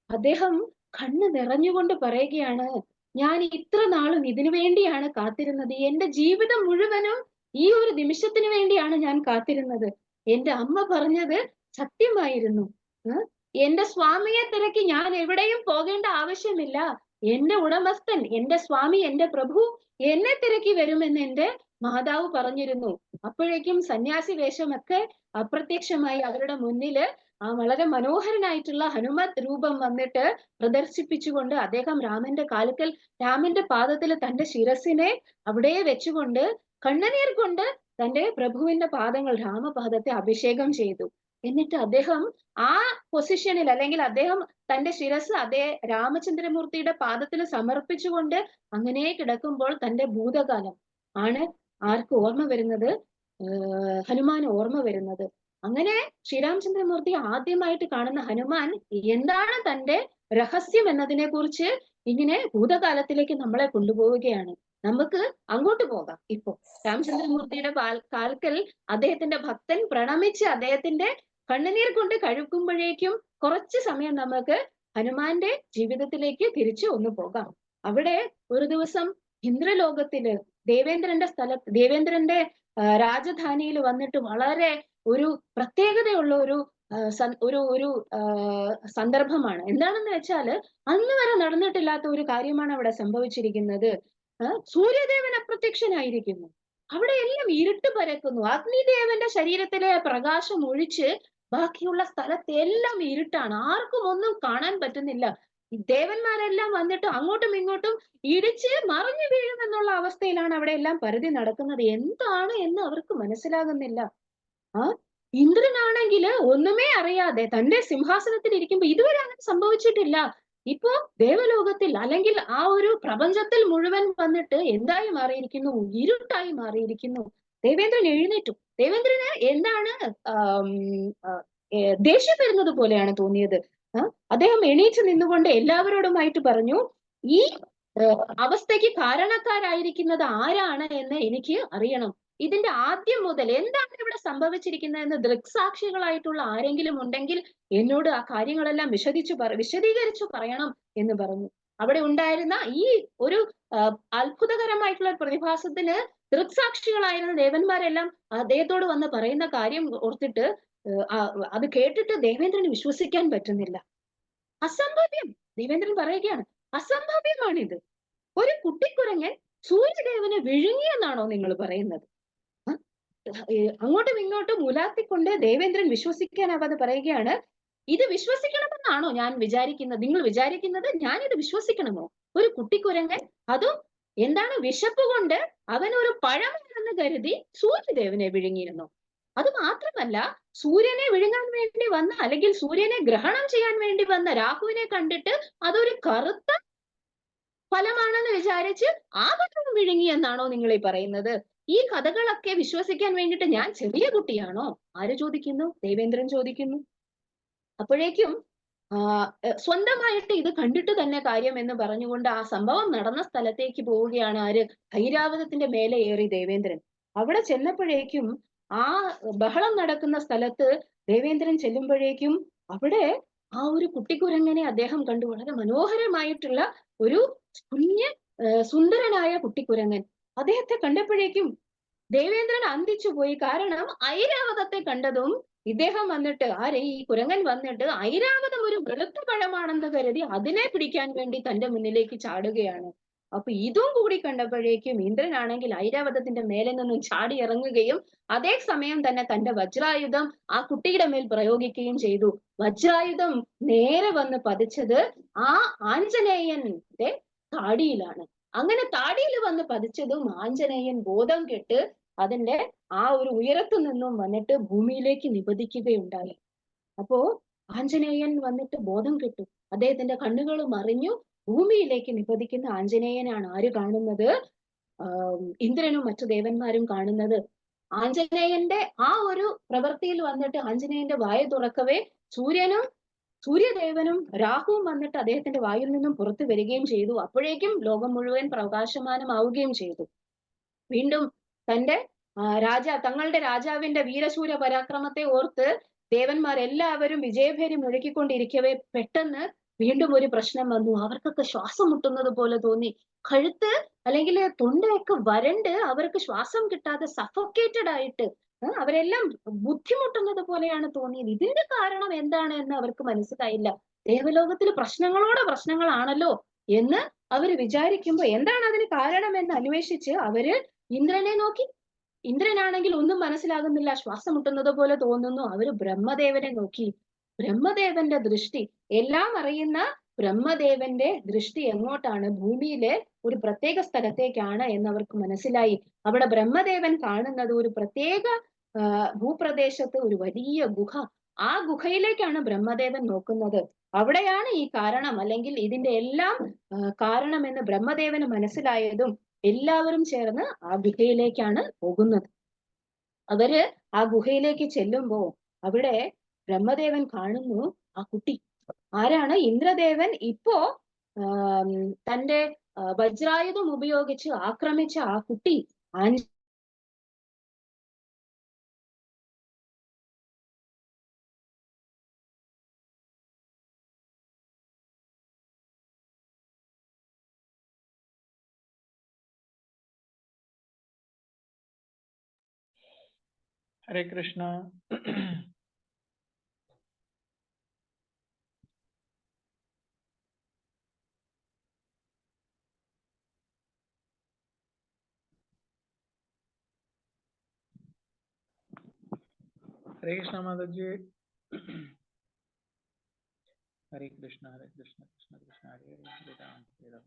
അദ്ദേഹം കണ്ണ് നിറഞ്ഞുകൊണ്ട് പറയുകയാണ്, ഞാൻ ഇത്ര നാളും ഇതിനു വേണ്ടിയാണ് കാത്തിരുന്നത്. എന്റെ ജീവിതം മുഴുവനും ഈ ഒരു നിമിഷത്തിന് വേണ്ടിയാണ് ഞാൻ കാത്തിരുന്നത്. എന്റെ അമ്മ പറഞ്ഞത് സത്യമായിരുന്നു. എന്റെ സ്വാമിയെ തിരക്കി ഞാൻ എവിടെയും പോകേണ്ട ആവശ്യമില്ല. എന്റെ ഉടമസ്ഥൻ, എന്റെ സ്വാമി, എന്റെ പ്രഭു എന്നെ തിരക്കി വരുമെന്ന് എന്റെ മാതാവ് പറഞ്ഞിരുന്നു. അപ്പോഴേക്കും സന്യാസി വേഷമൊക്കെ അപ്രത്യക്ഷമായി അവരുടെ മുന്നില് ആ വളരെ മനോഹരനായിട്ടുള്ള ഹനുമത് രൂപം വന്നിട്ട് പ്രദർശിപ്പിച്ചുകൊണ്ട് അദ്ദേഹം രാമന്റെ കാൽക്കൽ, രാമന്റെ പാദത്തിൽ തന്റെ ശിരസിനെ അവിടെ വെച്ചുകൊണ്ട് കണ്ണുനീർ കൊണ്ട് തന്റെ പ്രഭുവിന്റെ പാദങ്ങൾ, രാമപാദത്തെ അഭിഷേകം ചെയ്തു. എന്നിട്ട് അദ്ദേഹം ആ പൊസിഷനിൽ, അല്ലെങ്കിൽ അദ്ദേഹം തന്റെ ശിരസ് അതേ രാമചന്ദ്രമൂർത്തിയുടെ പാദത്തിൽ സമർപ്പിച്ചുകൊണ്ട് അങ്ങനെ കിടക്കുമ്പോൾ തന്റെ ഭൂതകാലം ആണ് ആർക്ക് ഓർമ്മ വരുന്നത്? ഹനുമാൻ ഓർമ്മ വരുന്നത്. അങ്ങനെ ശ്രീരാമചന്ദ്രമൂർത്തി ആദ്യമായിട്ട് കാണുന്ന ഹനുമാൻ എന്താണ് തന്റെ രഹസ്യം എന്നതിനെ കുറിച്ച് ഇങ്ങനെ ഭൂതകാലത്തിലേക്ക് നമ്മളെ കൊണ്ടുപോവുകയാണ്. നമുക്ക് അങ്ങോട്ട് പോകാം. ഇപ്പോ രാമചന്ദ്രമൂർത്തിയുടെ കാൽക്കൽ അദ്ദേഹത്തിന്റെ ഭക്തൻ പ്രണമിച്ച് അദ്ദേഹത്തിന്റെ കണ്ണുനീർ കൊണ്ട് കഴുകുമ്പോഴേക്കും കുറച്ച് സമയം നമുക്ക് ഹനുമാന്റെ ജീവിതത്തിലേക്ക് തിരിച്ചു ഒന്ന് പോകാം. അവിടെ ഒരു ദിവസം ഇന്ദ്രലോകത്തില് ദേവേന്ദ്രന്റെ രാജധാനിയിൽ വന്നിട്ട് വളരെ ഒരു പ്രത്യേകതയുള്ള ഒരു ഒരു സന്ദർഭമാണ്. എന്താണെന്ന് വെച്ചാല് അന്ന് വരെ നടന്നിട്ടില്ലാത്ത ഒരു കാര്യമാണ് അവിടെ സംഭവിച്ചിരിക്കുന്നത്. സൂര്യദേവൻ അപ്രത്യക്ഷനായിരിക്കുന്നു. അവിടെ എല്ലാം ഇരുട്ട് പരക്കുന്നു. അഗ്നിദേവന്റെ ശരീരത്തിലെ പ്രകാശം ഒഴിച്ച് ബാക്കിയുള്ള സ്ഥലത്ത് എല്ലാം ഇരുട്ടാണ്. ആർക്കും ഒന്നും കാണാൻ പറ്റുന്നില്ല. ഈ ദേവന്മാരെല്ലാം വന്നിട്ട് അങ്ങോട്ടും ഇങ്ങോട്ടും ഇടിച്ച് മറിഞ്ഞു വീഴുമെന്നുള്ള അവസ്ഥയിലാണ് അവിടെ എല്ലാം പരതി നടക്കുന്നത്. എന്താണ് എന്ന് അവർക്ക് മനസ്സിലാകുന്നില്ല. ഇന്ദ്രനാണെങ്കില് ഒന്നുമേ അറിയാതെ തന്റെ സിംഹാസനത്തിൽ ഇരിക്കുമ്പോ ഇതുവരെ അങ്ങനെ സംഭവിച്ചിട്ടില്ല. ഇപ്പോ ദേവലോകത്തിൽ അല്ലെങ്കിൽ ആ ഒരു പ്രപഞ്ചത്തിൽ മുഴുവൻ വന്നിട്ട് എന്തായി മാറിയിരിക്കുന്നു? ഇരുട്ടായി മാറിയിരിക്കുന്നു. ദേവേന്ദ്രൻ എഴുന്നേറ്റു. ദേവേന്ദ്രന് എന്താണ് ദേഷ്യം വരുന്നത് പോലെയാണ് തോന്നിയത്. അദ്ദേഹം എണീച്ചു നിന്നുകൊണ്ട് എല്ലാവരോടുമായിട്ട് പറഞ്ഞു, ഈ അവസ്ഥയ്ക്ക് കാരണക്കാരായിരിക്കുന്നത് ആരാണ് എന്ന് എനിക്ക് അറിയണം. ഇതിന്റെ ആദ്യം മുതൽ എന്താണ് ഇവിടെ സംഭവിച്ചിരിക്കുന്നത് എന്ന് ദൃക്സാക്ഷികളായിട്ടുള്ള ആരെങ്കിലും ഉണ്ടെങ്കിൽ എന്നോട് ആ കാര്യങ്ങളെല്ലാം വിശദീകരിച്ചു പറയണം എന്ന് പറഞ്ഞു. അവിടെ ഉണ്ടായിരുന്ന ഈ ഒരു അത്ഭുതകരമായിട്ടുള്ള പ്രതിഭാസത്തിന് ദൃക്സാക്ഷികളായിരുന്ന ദേവന്മാരെല്ലാം അദ്ദേഹത്തോട് വന്ന് പറയുന്ന കാര്യം ഓർത്തിട്ട് അത് കേട്ടിട്ട് ദേവേന്ദ്രന് വിശ്വസിക്കാൻ പറ്റുന്നില്ല. അസംഭവ്യം. ദേവേന്ദ്രൻ പറയുകയാണ്, അസംഭവ്യമാണിത്. ഒരു കുട്ടിക്കുരങ്ങൻ സൂര്യദേവനെ വിഴുങ്ങിയെന്നാണോ നിങ്ങൾ പറയുന്നത്? അങ്ങോട്ടും ഇങ്ങോട്ടും ഉലാത്തിക്കൊണ്ട് ദേവേന്ദ്രൻ വിശ്വസിക്കാനാവാതെ പറയുകയാണ്, ഇത് വിശ്വസിക്കണമെന്നാണോ ഞാൻ വിചാരിക്കുന്നത്? നിങ്ങൾ വിചാരിക്കുന്നത് ഞാൻ ഇത് വിശ്വസിക്കണമോ? ഒരു കുട്ടിക്കുരങ്ങൻ, അതും എന്താണ് വിശപ്പ് കൊണ്ട് അവൻ ഒരു പഴമാണെന്ന് കരുതി സൂര്യദേവനെ വിഴുങ്ങിയിരുന്നു. അത് മാത്രമല്ല, സൂര്യനെ വിഴുങ്ങാൻ വേണ്ടി വന്ന, അല്ലെങ്കിൽ സൂര്യനെ ഗ്രഹണം ചെയ്യാൻ വേണ്ടി വന്ന രാഹുവിനെ കണ്ടിട്ട് അതൊരു കറുത്ത ഫലമാണെന്ന് വിചാരിച്ച് ആ ഫലം വിഴുങ്ങി എന്നാണോ നിങ്ങൾ ഈ പറയുന്നത്? ഈ കഥകളൊക്കെ വിശ്വസിക്കാൻ വേണ്ടിയിട്ട് ഞാൻ ചെറിയ കുട്ടിയാണോ? ആര് ചോദിക്കുന്നു? ദേവേന്ദ്രൻ ചോദിക്കുന്നു. അപ്പോഴേക്കും സ്വന്തമായിട്ട് ഇത് കണ്ടിട്ട് തന്നെ കാര്യം എന്ന് പറഞ്ഞുകൊണ്ട് ആ സംഭവം നടന്ന സ്ഥലത്തേക്ക് പോവുകയാണ് ആര്? ഐരാവതത്തിന്റെ മേലെ ഏറി ദേവേന്ദ്രൻ. അവിടെ ചെന്നപ്പോഴേക്കും ആ ബഹളം നടക്കുന്ന സ്ഥലത്ത് ദേവേന്ദ്രൻ ചെല്ലുമ്പോഴേക്കും അവിടെ ആ ഒരു കുട്ടിക്കുരങ്ങനെ അദ്ദേഹം കണ്ടു. വളരെ മനോഹരമായിട്ടുള്ള ഒരു കുഞ്ഞ് സുന്ദരനായ കുട്ടിക്കുരങ്ങൻ. അദ്ദേഹത്തെ കണ്ടപ്പോഴേക്കും ദേവേന്ദ്രൻ അന്തിച്ചു പോയി. കാരണം ഐരാവതത്തെ കണ്ടതും ഇദ്ദേഹം വന്നിട്ട്, ഈ കുരങ്ങൻ വന്നിട്ട് ഐരാവതം ഒരു വെളുത്ത പഴമാണെന്ന് കരുതി അതിനെ പിടിക്കാൻ വേണ്ടി തന്റെ മുന്നിലേക്ക് ചാടുകയാണ്. അപ്പൊ ഇതും കൂടി കണ്ടപ്പോഴേക്കും ഇന്ദ്രനാണെങ്കിൽ ഐരാവതത്തിന്റെ മേലെ നിന്നും ചാടി ഇറങ്ങുകയും അതേ സമയം തന്നെ തന്റെ വജ്രായുധം ആ കുട്ടിയുടെ മേൽ പ്രയോഗിക്കുകയും ചെയ്തു. വജ്രായുധം നേരെ വന്ന് പതിച്ചത് ആ ആഞ്ജനേയന്റെ താടിയിലാണ്. അങ്ങനെ താടിയിൽ വന്ന് പതിച്ചതും ആഞ്ജനേയൻ ബോധം കെട്ട് അതിന്റെ ആ ഒരു ഉയരത്തു നിന്നും വന്നിട്ട് ഭൂമിയിലേക്ക് നിപതിക്കുകയുണ്ടായി. അപ്പോ ആഞ്ജനേയൻ വന്നിട്ട് ബോധം കെട്ടു. അദ്ദേഹത്തിന്റെ കണ്ണുകൾ മറിഞ്ഞു. ഭൂമിയിലേക്ക് നിപതിക്കുന്ന ആഞ്ജനേയനാണ് ആര് കാണുന്നത്? ഇന്ദ്രനും മറ്റു ദേവന്മാരും കാണുന്നത്. ആഞ്ജനേയന്റെ ആ ഒരു പ്രവൃത്തിയിൽ വന്നിട്ട് ആഞ്ജനേയന്റെ വായ തുറക്കവേ സൂര്യദേവനും രാഹുവും വന്നിട്ട് അദ്ദേഹത്തിന്റെ വായിൽ നിന്നും പുറത്തു വരികയും ചെയ്തു. അപ്പോഴേക്കും ലോകം മുഴുവൻ പ്രകാശമാനമാവുകയും ചെയ്തു. വീണ്ടും തങ്ങളുടെ രാജാവിന്റെ വീരശൂര പരാക്രമത്തെ ഓർത്ത് ദേവന്മാരെല്ലാവരും വിജയഭേരി മുഴക്കിക്കൊണ്ടിരിക്കവേ പെട്ടെന്ന് വീണ്ടും ഒരു പ്രശ്നം വന്നു. അവർക്കൊക്കെ ശ്വാസം മുട്ടുന്നത് പോലെ തോന്നി. കഴുത്ത് അല്ലെങ്കിൽ തൊണ്ടയൊക്കെ വരണ്ട് അവർക്ക് ശ്വാസം കിട്ടാതെ സഫോക്കേറ്റഡ് ആയിട്ട് അവരെല്ലാം ബുദ്ധിമുട്ടുന്നത് പോലെയാണ് തോന്നിയത്. ഇതിന്റെ കാരണം എന്താണ് എന്ന് അവർക്ക് മനസ്സിലായില്ല. ദേവലോകത്തിൽ പ്രശ്നങ്ങളാണല്ലോ എന്ന് അവർ വിചാരിക്കുമ്പോ എന്താണ് അതിന് കാരണം എന്ന് അന്വേഷിച്ച് അവര് ഇന്ദ്രനെ നോക്കി. ഇന്ദ്രനാണെങ്കിൽ ഒന്നും മനസ്സിലാകുന്നില്ല, ശ്വാസം മുട്ടുന്നത് പോലെ തോന്നുന്നു. അവര് ബ്രഹ്മദേവനെ നോക്കി. ബ്രഹ്മദേവന്റെ ദൃഷ്ടി, എല്ലാം അറിയുന്ന ബ്രഹ്മദേവന്റെ ദൃഷ്ടി എങ്ങോട്ടാണ്? ഭൂമിയിലെ ഒരു പ്രത്യേക സ്ഥലത്തേക്കാണ് എന്നവർക്ക് മനസ്സിലായി. അവിടെ ബ്രഹ്മദേവൻ കാണുന്നത് ഒരു പ്രത്യേക ഭൂപ്രദേശത്ത് ഒരു വലിയ ഗുഹ. ആ ഗുഹയിലേക്കാണ് ബ്രഹ്മദേവൻ നോക്കുന്നത്. അവിടെയാണ് ഈ കാരണം, അല്ലെങ്കിൽ ഇതിന്റെ എല്ലാം കാരണമെന്ന് ബ്രഹ്മദേവന് മനസ്സിലായതും എല്ലാവരും ചേർന്ന് ആ ഗുഹയിലേക്കാണ് പോകുന്നത്. അവര് ആ ഗുഹയിലേക്ക് ചെല്ലുമ്പോ അവിടെ ബ്രഹ്മദേവൻ കാണുന്നു ആ കുട്ടി. ആരാണ്? ഇന്ദ്രദേവൻ ഇപ്പോ തന്റെ വജ്രായുധം ഉപയോഗിച്ച് ആക്രമിച്ച ആ കുട്ടി ഹരേ കൃഷ്ണ. ഹരേ കൃഷ്ണ മാതാജി. ഹരേ കൃഷ്ണ ഹരേ കൃഷ്ണ കൃഷ്ണ കൃഷ്ണ ഹരേ ഹരേ ഹരേ രാം ഹരേ രാം.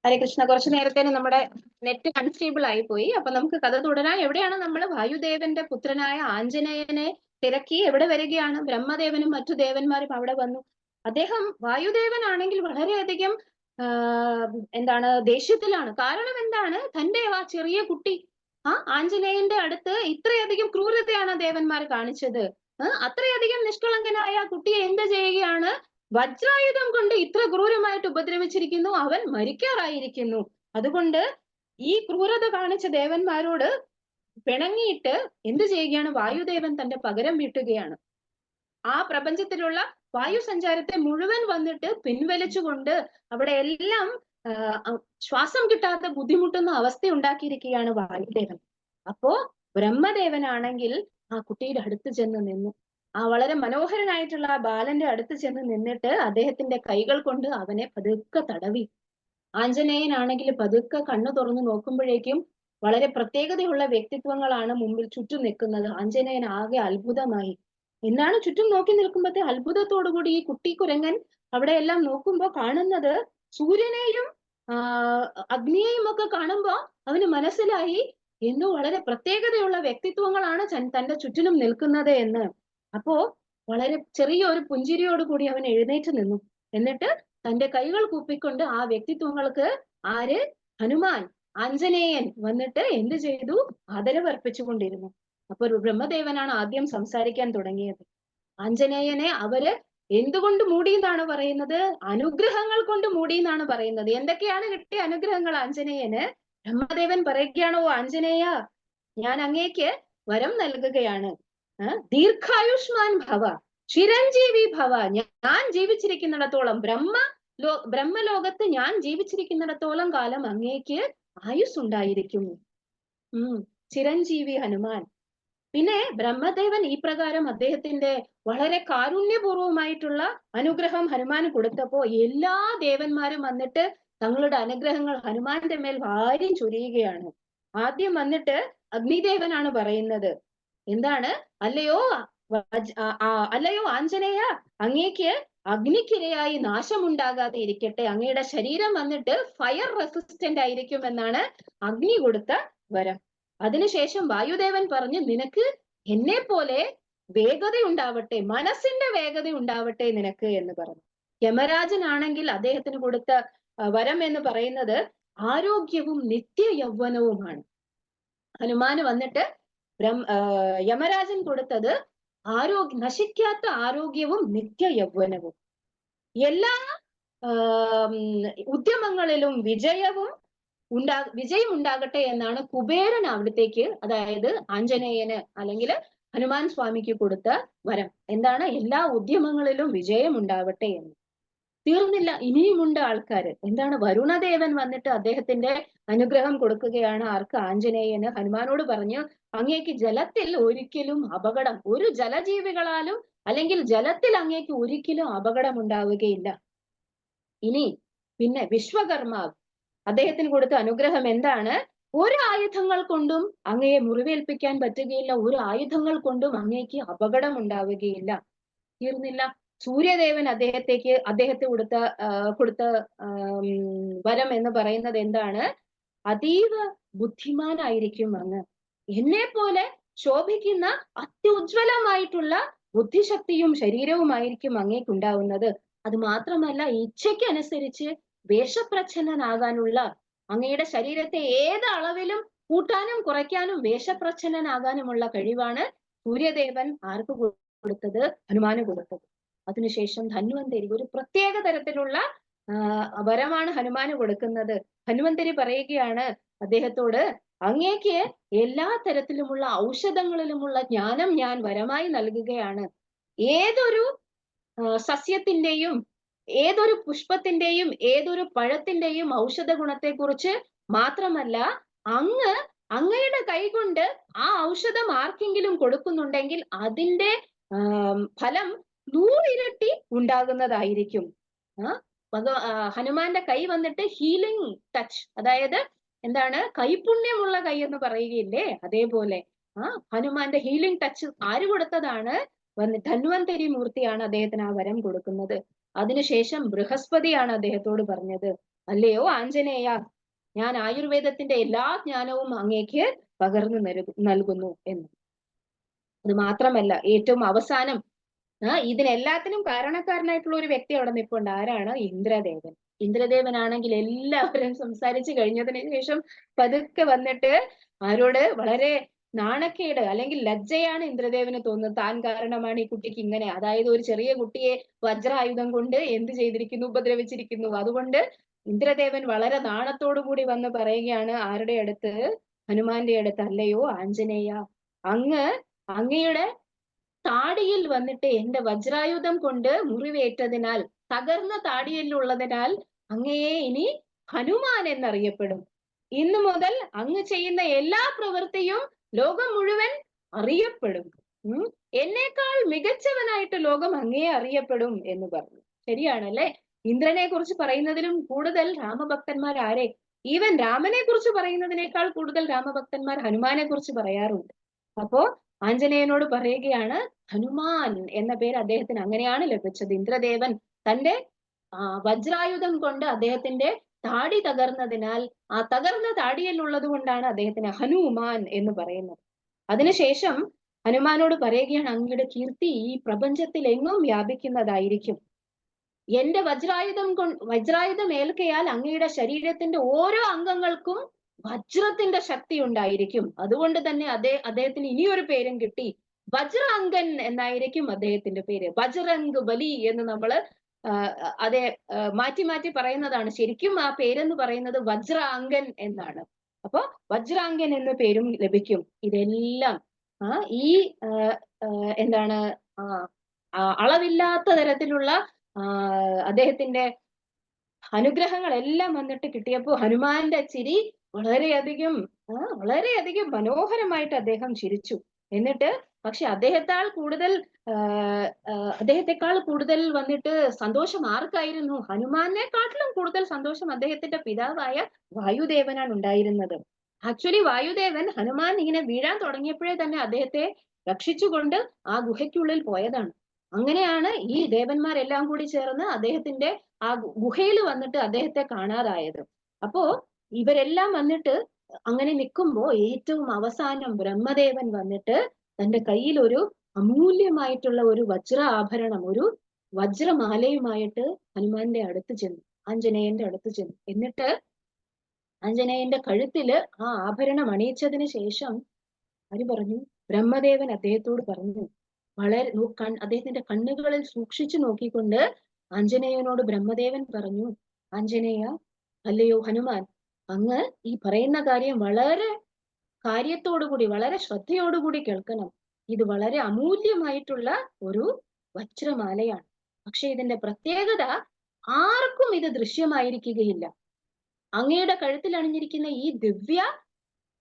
ഹരേ കൃഷ്ണ. കുറച്ചു നേരത്തേന് നമ്മുടെ നെറ്റ് അൺസ്റ്റേബിൾ ആയി പോയി. അപ്പൊ നമുക്ക് കഥ തുടരാം. എവിടെയാണ് നമ്മൾ? വായുദേവന്റെ പുത്രനായ ആഞ്ജനേയനെ തിരക്കി എവിടെ വരികയാണ്? ബ്രഹ്മദേവനും മറ്റു ദേവന്മാരും അവിടെ വന്നു. അദ്ദേഹം വായുദേവനാണെങ്കിൽ വളരെയധികം ദേഷ്യത്തിലാണ്. കാരണം എന്താണ്? തന്റെ ആ ചെറിയ കുട്ടി ആഞ്ജനേയന്റെ അടുത്ത് ഇത്രയധികം ക്രൂരതയാണ് ദേവന്മാർ കാണിച്ചത്. അത്രയധികം നിഷ്കളങ്കനായ കുട്ടിയെ എന്ത് ചെയ്യുകയാണ്? വജ്രായുധം കൊണ്ട് ഇത്ര ക്രൂരമായിട്ട് ഉപദ്രവിച്ചിരിക്കുന്നു. അവൻ മരിക്കാറായിരിക്കുന്നു. അതുകൊണ്ട് ഈ ക്രൂരത കാണിച്ച ദേവന്മാരോട് പിണങ്ങിയിട്ട് എന്ത് ചെയ്യുകയാണ്? വായുദേവൻ തന്റെ പകരം വീട്ടുകയാണ്. ആ പ്രപഞ്ചത്തിലുള്ള വായു സഞ്ചാരത്തെ മുഴുവൻ വന്നിട്ട് പിൻവലിച്ചുകൊണ്ട് അവിടെ എല്ലാം ശ്വാസം കിട്ടാത്ത ബുദ്ധിമുട്ടുന്ന അവസ്ഥ ഉണ്ടാക്കിയിരിക്കുകയാണ് വായുദേവൻ. അപ്പോ ബ്രഹ്മദേവനാണെങ്കിൽ ആ കുട്ടിയുടെ അടുത്ത് ചെന്ന് നിന്നു. ആ വളരെ മനോഹരനായിട്ടുള്ള ആ ബാലന്റെ അടുത്ത് ചെന്ന് നിന്നിട്ട് അദ്ദേഹത്തിന്റെ കൈകൾ കൊണ്ട് അവനെ പതുക്കെ തടവി. ആഞ്ജനേയനാണെങ്കിൽ പതുക്കെ കണ്ണു തുറന്നു നോക്കുമ്പോഴേക്കും വളരെ പ്രത്യേകതയുള്ള വ്യക്തിത്വങ്ങളാണ് മുമ്പിൽ ചുറ്റും നിൽക്കുന്നത്. ആഞ്ജനേയൻ ആകെ അത്ഭുതമായി. എന്താണ് ചുറ്റും നോക്കി നിൽക്കുമ്പോഴത്തെ അത്ഭുതത്തോടുകൂടി ഈ കുട്ടി കുരങ്ങൻ അവിടെ എല്ലാം നോക്കുമ്പോ കാണുന്നത് സൂര്യനെയും അഗ്നിയെയും ഒക്കെ കാണുമ്പോ അവന് മനസ്സിലായി എന്തോ വളരെ പ്രത്യേകതയുള്ള വ്യക്തിത്വങ്ങളാണ് തന്റെ ചുറ്റിനും നിൽക്കുന്നത് എന്ന്. അപ്പോ വളരെ ചെറിയൊരു പുഞ്ചിരിയോടുകൂടി അവൻ എഴുന്നേറ്റ് നിന്നു. എന്നിട്ട് തന്റെ കൈകൾ കൂപ്പിക്കൊണ്ട് ആ വ്യക്തിത്വങ്ങൾക്ക് ഹനുമാൻ, ആഞ്ജനേയൻ വന്നിട്ട് എന്ത് ചെയ്തു? ആദരവർപ്പിച്ചുകൊണ്ടിരുന്നു. അപ്പൊ ബ്രഹ്മദേവനാണ് ആദ്യം സംസാരിക്കാൻ തുടങ്ങിയത്. ആഞ്ജനേയനെ അവര് എന്തുകൊണ്ട് മൂടി എന്നാണ് പറയുന്നത്? അനുഗ്രഹങ്ങൾ കൊണ്ട് മൂടി എന്നാണ് പറയുന്നത്. എന്തൊക്കെയാണ് കിട്ടിയ അനുഗ്രഹങ്ങൾ ആഞ്ജനേയന്? ബ്രഹ്മദേവൻ പറയുകയാണോ, ആഞ്ജനേയ ഞാൻ അങ്ങേക്ക് വരം നൽകുകയാണ്, ദീർഘായുഷ്മാൻ ഭവ, ചിരഞ്ജീവി ഭവ, ഞാൻ ജീവിച്ചിരിക്കുന്നിടത്തോളം, ബ്രഹ്മലോകത്ത് ഞാൻ ജീവിച്ചിരിക്കുന്നിടത്തോളം കാലം അങ്ങേക്ക് ആയുസ് ഉണ്ടായിരിക്കും. ചിരഞ്ജീവി ഹനുമാൻ. പിന്നെ ബ്രഹ്മദേവൻ ഈ പ്രകാരം അദ്ദേഹത്തിന്റെ വളരെ കാരുണ്യപൂർവമായിട്ടുള്ള അനുഗ്രഹം ഹനുമാന് കൊടുത്തപ്പോ എല്ലാ ദേവന്മാരും വന്നിട്ട് തങ്ങളുടെ അനുഗ്രഹങ്ങൾ ഹനുമാന്റെ മേൽ വാരി ചൊരിയുകയാണ്. ആദ്യം വന്നിട്ട് അഗ്നിദേവനാണ് പറയുന്നത്, എന്താണ്, അല്ലയോ ആഞ്ജനേയ, അങ്ങേക്ക് അഗ്നിക്കിരയായി നാശമുണ്ടാകാതെ ഇരിക്കട്ടെ, അങ്ങയുടെ ശരീരം വന്നിട്ട് ഫയർ റെസിസ്റ്റന്റ് ആയിരിക്കും എന്നാണ് അഗ്നി കൊടുത്ത വരം. അതിനുശേഷം വായുദേവൻ പറഞ്ഞു, നിനക്ക് എന്നെ പോലെ വേഗത ഉണ്ടാവട്ടെ, മനസ്സിന്റെ വേഗത ഉണ്ടാവട്ടെ നിനക്ക് എന്ന് പറഞ്ഞു. യമരാജനാണെങ്കിൽ അദ്ദേഹത്തിന് കൊടുത്ത വരം എന്ന് പറയുന്നത് ആരോഗ്യവും നിത്യ യൗവനവുമാണ്. ഹനുമാന് വന്നിട്ട് യമരാജൻ കൊടുത്തത് നശിക്കാത്ത ആരോഗ്യവും നിത്യ യൗവനവും. എല്ലാ ഉദ്യമങ്ങളിലും വിജയം ഉണ്ടാകട്ടെ എന്നാണ് കുബേരൻ അവിടത്തേക്ക്, അതായത് ആഞ്ജനേയന് അല്ലെങ്കിൽ ഹനുമാൻ സ്വാമിക്ക് കൊടുത്ത വരം. എന്താണ്? എല്ലാ ഉദ്യമങ്ങളിലും വിജയം ഉണ്ടാവട്ടെ എന്ന്. തീർന്നില്ല, ഇനിയുമുണ്ട് ആൾക്കാര്. എന്താണ്? വരുണദേവൻ വന്നിട്ട് അദ്ദേഹത്തിന്റെ അനുഗ്രഹം കൊടുക്കുകയാണ്. ആർക്ക്? ആഞ്ജനേയന്. ഹനുമാനോട് പറഞ്ഞു, അങ്ങേക്ക് ജലത്തിൽ ഒരിക്കലും അപകടം, ഒരു ജലജീവികളാലും അല്ലെങ്കിൽ ജലത്തിൽ അങ്ങേക്ക് ഒരിക്കലും അപകടം ഉണ്ടാവുകയില്ല. ഇനി പിന്നെ വിശ്വകർമാവ്, അദ്ദേഹത്തിന് കൊടുത്ത അനുഗ്രഹം എന്താണ്? ഒരു ആയുധങ്ങൾ കൊണ്ടും അങ്ങയെ മുറിവേൽപ്പിക്കാൻ പറ്റുകയില്ല, ഒരു ആയുധങ്ങൾ കൊണ്ടും അങ്ങേക്ക് അപകടം ഉണ്ടാവുകയില്ല. തീർന്നില്ല, സൂര്യദേവൻ അദ്ദേഹത്തെ കൊടുത്ത വരം എന്ന് പറയുന്നത് എന്താണ്? അതീവ ബുദ്ധിമാനായിരിക്കും അങ്ങ്, എന്നെ പോലെ ശോഭിക്കുന്ന അത്യുജ്വലമായിട്ടുള്ള ബുദ്ധിശക്തിയും ശരീരവുമായിരിക്കും അങ്ങേക്കുണ്ടാവുന്നത്. അത് മാത്രമല്ല, ഇച്ഛയ്ക്കനുസരിച്ച് വേഷപ്രച്ഛന്നനാകാനുള്ള, അങ്ങയുടെ ശരീരത്തെ ഏത് അളവിലും കൂട്ടാനും കുറയ്ക്കാനും വേഷപ്രച്ഛന്നനാകാനുമുള്ള കഴിവാണ് സൂര്യദേവൻ ആർക്ക് കൊടുത്തത്? ഹനുമാന് കൊടുത്തത്. അതിനുശേഷം ധന്വന്തരി ഒരു പ്രത്യേക തരത്തിലുള്ള വരമാണ് ഹനുമാന് കൊടുക്കുന്നത്. ധന്വന്തരി പറയുകയാണ് അദ്ദേഹത്തോട്, അങ്ങേക്ക് എല്ലാ തരത്തിലുമുള്ള ഔഷധങ്ങളിലുമുള്ള ജ്ഞാനം ഞാൻ വരമായി നൽകുകയാണ്. ഏതൊരു സസ്യത്തിന്റെയും ഏതൊരു പുഷ്പത്തിന്റെയും ഏതൊരു പഴത്തിന്റെയും ഔഷധ ഗുണത്തെക്കുറിച്ച് മാത്രമല്ല, അങ്ങയുടെ കൈകൊണ്ട് ആ ഔഷധം ആർക്കെങ്കിലും കൊടുക്കുന്നുണ്ടെങ്കിൽ അതിന്റെ ഫലം 100 ഇരട്ടി ഉണ്ടാകുന്നതായിരിക്കും. ഹനുമാന്റെ കൈ വന്നിട്ട് ഹീലിംഗ് ടച്ച്, അതായത് എന്താണ്, കൈപുണ്യമുള്ള കൈ എന്ന് പറയുകയില്ലേ, അതേപോലെ ഹനുമാന്റെ ഹീലിംഗ് ടച്ച് ആര് കൊടുത്തതാണ്? ധന്വന്തരി മൂർത്തിയാണ് അദ്ദേഹത്തിന് ആ വരം കൊടുക്കുന്നത്. അതിനുശേഷം ബൃഹസ്പതിയാണ് അദ്ദേഹത്തോട് പറഞ്ഞത്, അല്ലയോ ആഞ്ജനേയ, ഞാൻ ആയുർവേദത്തിന്റെ എല്ലാ ജ്ഞാനവും അങ്ങേക്ക് പകർന്നു നൽകുന്നു എന്ന്. അത് മാത്രമല്ല, ഏറ്റവും അവസാനം ഇതിനെല്ലാത്തിനും കാരണക്കാരനായിട്ടുള്ള ഒരു വ്യക്തി അവിടെ നിൽപ്പുണ്ട്. ആരാണ്? ഇന്ദ്രദേവൻ. ഇന്ദ്രദേവനാണെങ്കിൽ എല്ലാവരും സംസാരിച്ചു കഴിഞ്ഞതിന് ശേഷം പതുക്കെ വന്നിട്ട് ആരോട്? വളരെ നാണക്കേട് അല്ലെങ്കിൽ ലജ്ജയാണ് ഇന്ദ്രദേവന് തോന്നുന്നത്. താൻ കാരണമാണ് ഈ കുട്ടിക്ക് ഇങ്ങനെ, അതായത് ഒരു ചെറിയ കുട്ടിയെ വജ്രായുധം കൊണ്ട് എന്ത് ചെയ്തിരിക്കുന്നു? ഉപദ്രവിച്ചിരിക്കുന്നു. അതുകൊണ്ട് ഇന്ദ്രദേവൻ വളരെ നാണത്തോടു കൂടി വന്ന് പറയുകയാണ് ആരുടെ അടുത്ത്? ഹനുമാന്റെ അടുത്ത്, അല്ലയോ ആഞ്ജനേയ, അങ്ങയുടെ താടിയിൽ വന്നിട്ട് എന്റെ വജ്രായുധം കൊണ്ട് മുറിവേറ്റതിനാൽ, തകർന്ന താടിയിലുള്ളതിനാൽ അങ്ങയെ ഇനി ഹനുമാൻ എന്നറിയപ്പെടും. ഇന്നു മുതൽ അങ്ങ് ചെയ്യുന്ന എല്ലാ പ്രവൃത്തിയും ലോകം മുഴുവൻ അറിയപ്പെടും. എന്നേക്കാൾ മികച്ചവനായിട്ട് ലോകം അങ്ങയെ അറിയപ്പെടും എന്ന് പറഞ്ഞു. ശരിയാണല്ലേ? ഇന്ദ്രനെ കുറിച്ച് പറയുന്നതിലും കൂടുതൽ രാമഭക്തന്മാർ ഈവൻ രാമനെ കുറിച്ച് പറയുന്നതിനേക്കാൾ കൂടുതൽ രാമഭക്തന്മാർ ഹനുമാനെ കുറിച്ച് പറയാറുണ്ട്. അപ്പോ ആഞ്ജനേയനോട് പറയുകയാണ്, ഹനുമാൻ എന്ന പേര് അദ്ദേഹത്തിന് അങ്ങനെയാണ് ലഭിച്ചത്. ഇന്ദ്രദേവൻ തന്റെ വജ്രായുധം കൊണ്ട് അദ്ദേഹത്തിന്റെ താടി തകർന്നതിനാൽ, ആ തകർന്ന താടിയിലുള്ളത് കൊണ്ടാണ് അദ്ദേഹത്തിന് ഹനുമാൻ എന്ന് പറയുന്നത്. അതിനുശേഷം ഹനുമാനോട് പറയുകയാണ്, അങ്ങയുടെ കീർത്തി ഈ പ്രപഞ്ചത്തിൽ എങ്ങും വ്യാപിക്കുന്നതായിരിക്കും. എന്റെ വജ്രായുധം ഏൽക്കയാൽ അങ്ങയുടെ ശരീരത്തിന്റെ ഓരോ അംഗങ്ങൾക്കും വജ്രത്തിന്റെ ശക്തി ഉണ്ടായിരിക്കും. അതുകൊണ്ട് തന്നെ അദ്ദേഹത്തിന് ഇനിയൊരു പേരും കിട്ടി, വജ്രാംഗൻ എന്നായിരിക്കും അദ്ദേഹത്തിന്റെ പേര്. ബജ്റംഗ് ബലി എന്ന് നമ്മള് മാറ്റി മാറ്റി പറയുന്നതാണ്. ശരിക്കും ആ പേരെന്ന് പറയുന്നത് വജ്രാംഗൻ എന്നാണ്. അപ്പൊ വജ്രാംഗൻ എന്ന പേരും ലഭിക്കും. ഇതെല്ലാം ഈ എന്താണ് അളവില്ലാത്ത തരത്തിലുള്ള അദ്ദേഹത്തിന്റെ അനുഗ്രഹങ്ങളെല്ലാം വന്നിട്ട് കിട്ടിയപ്പോൾ ഹനുമാന്റെ ചിരി വളരെയധികം മനോഹരമായിട്ട് അദ്ദേഹം ചിരിച്ചു. എന്നിട്ട് പക്ഷെ അദ്ദേഹത്തെക്കാൾ കൂടുതൽ വന്നിട്ട് സന്തോഷം ആർക്കായിരുന്നു? ഹനുമാനെക്കാട്ടിലും കൂടുതൽ സന്തോഷം അദ്ദേഹത്തിന്റെ പിതാവായ വായുദേവനാണ് ഉണ്ടായിരുന്നത്. ആക്ച്വലി വായുദേവൻ ഹനുമാൻ ഇങ്ങനെ വീഴാൻ തുടങ്ങിയപ്പോഴേ തന്നെ അദ്ദേഹത്തെ രക്ഷിച്ചുകൊണ്ട് ആ ഗുഹയ്ക്കുള്ളിൽ പോയതാണ്. അങ്ങനെയാണ് ഈ ദേവന്മാരെല്ലാം കൂടി ചേർന്ന് അദ്ദേഹത്തിന്റെ ആ ഗുഹയിൽ വന്നിട്ട് അദ്ദേഹത്തെ കാണാതായത്. അപ്പോ ഇവരെല്ലാം വന്നിട്ട് അങ്ങനെ നിൽക്കുമ്പോ ഏറ്റവും അവസാനം ബ്രഹ്മദേവൻ വന്നിട്ട് തന്റെ കയ്യിൽ ഒരു അമൂല്യമായിട്ടുള്ള ഒരു വജ്ര ആഭരണം, ഒരു വജ്രമാലയുമായിട്ട് ഹനുമാന്റെ അടുത്ത് ചെന്നു, ആഞ്ജനേയന്റെ അടുത്ത് ചെന്നു. എന്നിട്ട് ആഞ്ജനേയന്റെ കഴുത്തില് ആ ആഭരണം അണിയിച്ചതിന് ശേഷം ആര് പറഞ്ഞു? ബ്രഹ്മദേവൻ അദ്ദേഹത്തോട് പറഞ്ഞു. അദ്ദേഹത്തിന്റെ കണ്ണുകളിൽ സൂക്ഷിച്ചു നോക്കിക്കൊണ്ട് ആഞ്ജനേയനോട് ബ്രഹ്മദേവൻ പറഞ്ഞു, ആഞ്ജനേയ, അല്ലയോ ഹനുമാൻ, അങ്ങ് ഈ പറയുന്ന കാര്യം വളരെ കാര്യത്തോടുകൂടി, വളരെ ശ്രദ്ധയോടുകൂടി കേൾക്കണം. ഇത് വളരെ അമൂല്യമായിട്ടുള്ള ഒരു വജ്രമാലയാണ്. പക്ഷെ ഇതിന്റെ പ്രത്യേകത ആർക്കും ഇത് ദൃശ്യമായിരിക്കുകയില്ല. അങ്ങയുടെ കഴുത്തിൽ അണിഞ്ഞിരിക്കുന്ന ഈ ദിവ്യ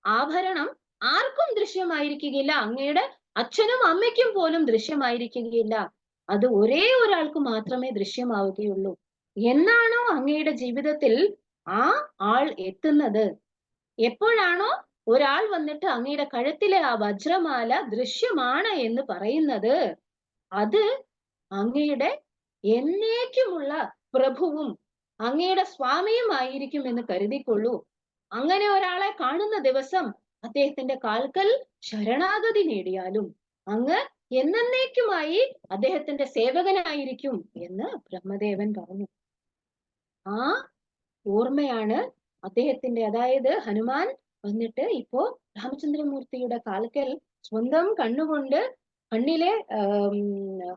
ആഭരണം ആർക്കും ദൃശ്യമായിരിക്കുകയില്ല. അങ്ങയുടെ അച്ഛനും അമ്മയ്ക്കും പോലും ദൃശ്യമായിരിക്കുകയില്ല. അത് ഒരേ ഒരാൾക്ക് മാത്രമേ ദൃശ്യമാവുകയുള്ളൂ. എന്നാണോ അങ്ങയുടെ ജീവിതത്തിൽ ആ ആൾ എത്തുന്നത്, എപ്പോഴാണോ ഒരാൾ വന്നിട്ട് അങ്ങയുടെ കഴുത്തിലെ ആ വജ്രമാല ദൃശ്യമാണ് എന്ന് പറയുന്നത്, അത് അങ്ങയുടെ എന്നേക്കുമുള്ള പ്രഭുവും അങ്ങയുടെ സ്വാമിയുമായിരിക്കും എന്ന് കരുതിക്കൊള്ളൂ. അങ്ങനെ ഒരാളെ കാണുന്ന ദിവസം അദ്ദേഹത്തിന്റെ കാൽക്കൽ ശരണാഗതി നേടിയാലും അങ്ങ് എന്നേക്കുമായി അദ്ദേഹത്തിന്റെ സേവകനായിരിക്കും എന്ന് ബ്രഹ്മദേവൻ പറഞ്ഞു. ആ ഓർമ്മയാണ് അദ്ദേഹത്തിന്റെ, അതായത് ഹനുമാൻ വന്നിട്ട് ഇപ്പോ രാമചന്ദ്രമൂർത്തിയുടെ കാൽക്കൽ സ്വന്തം കണ്ണിലെ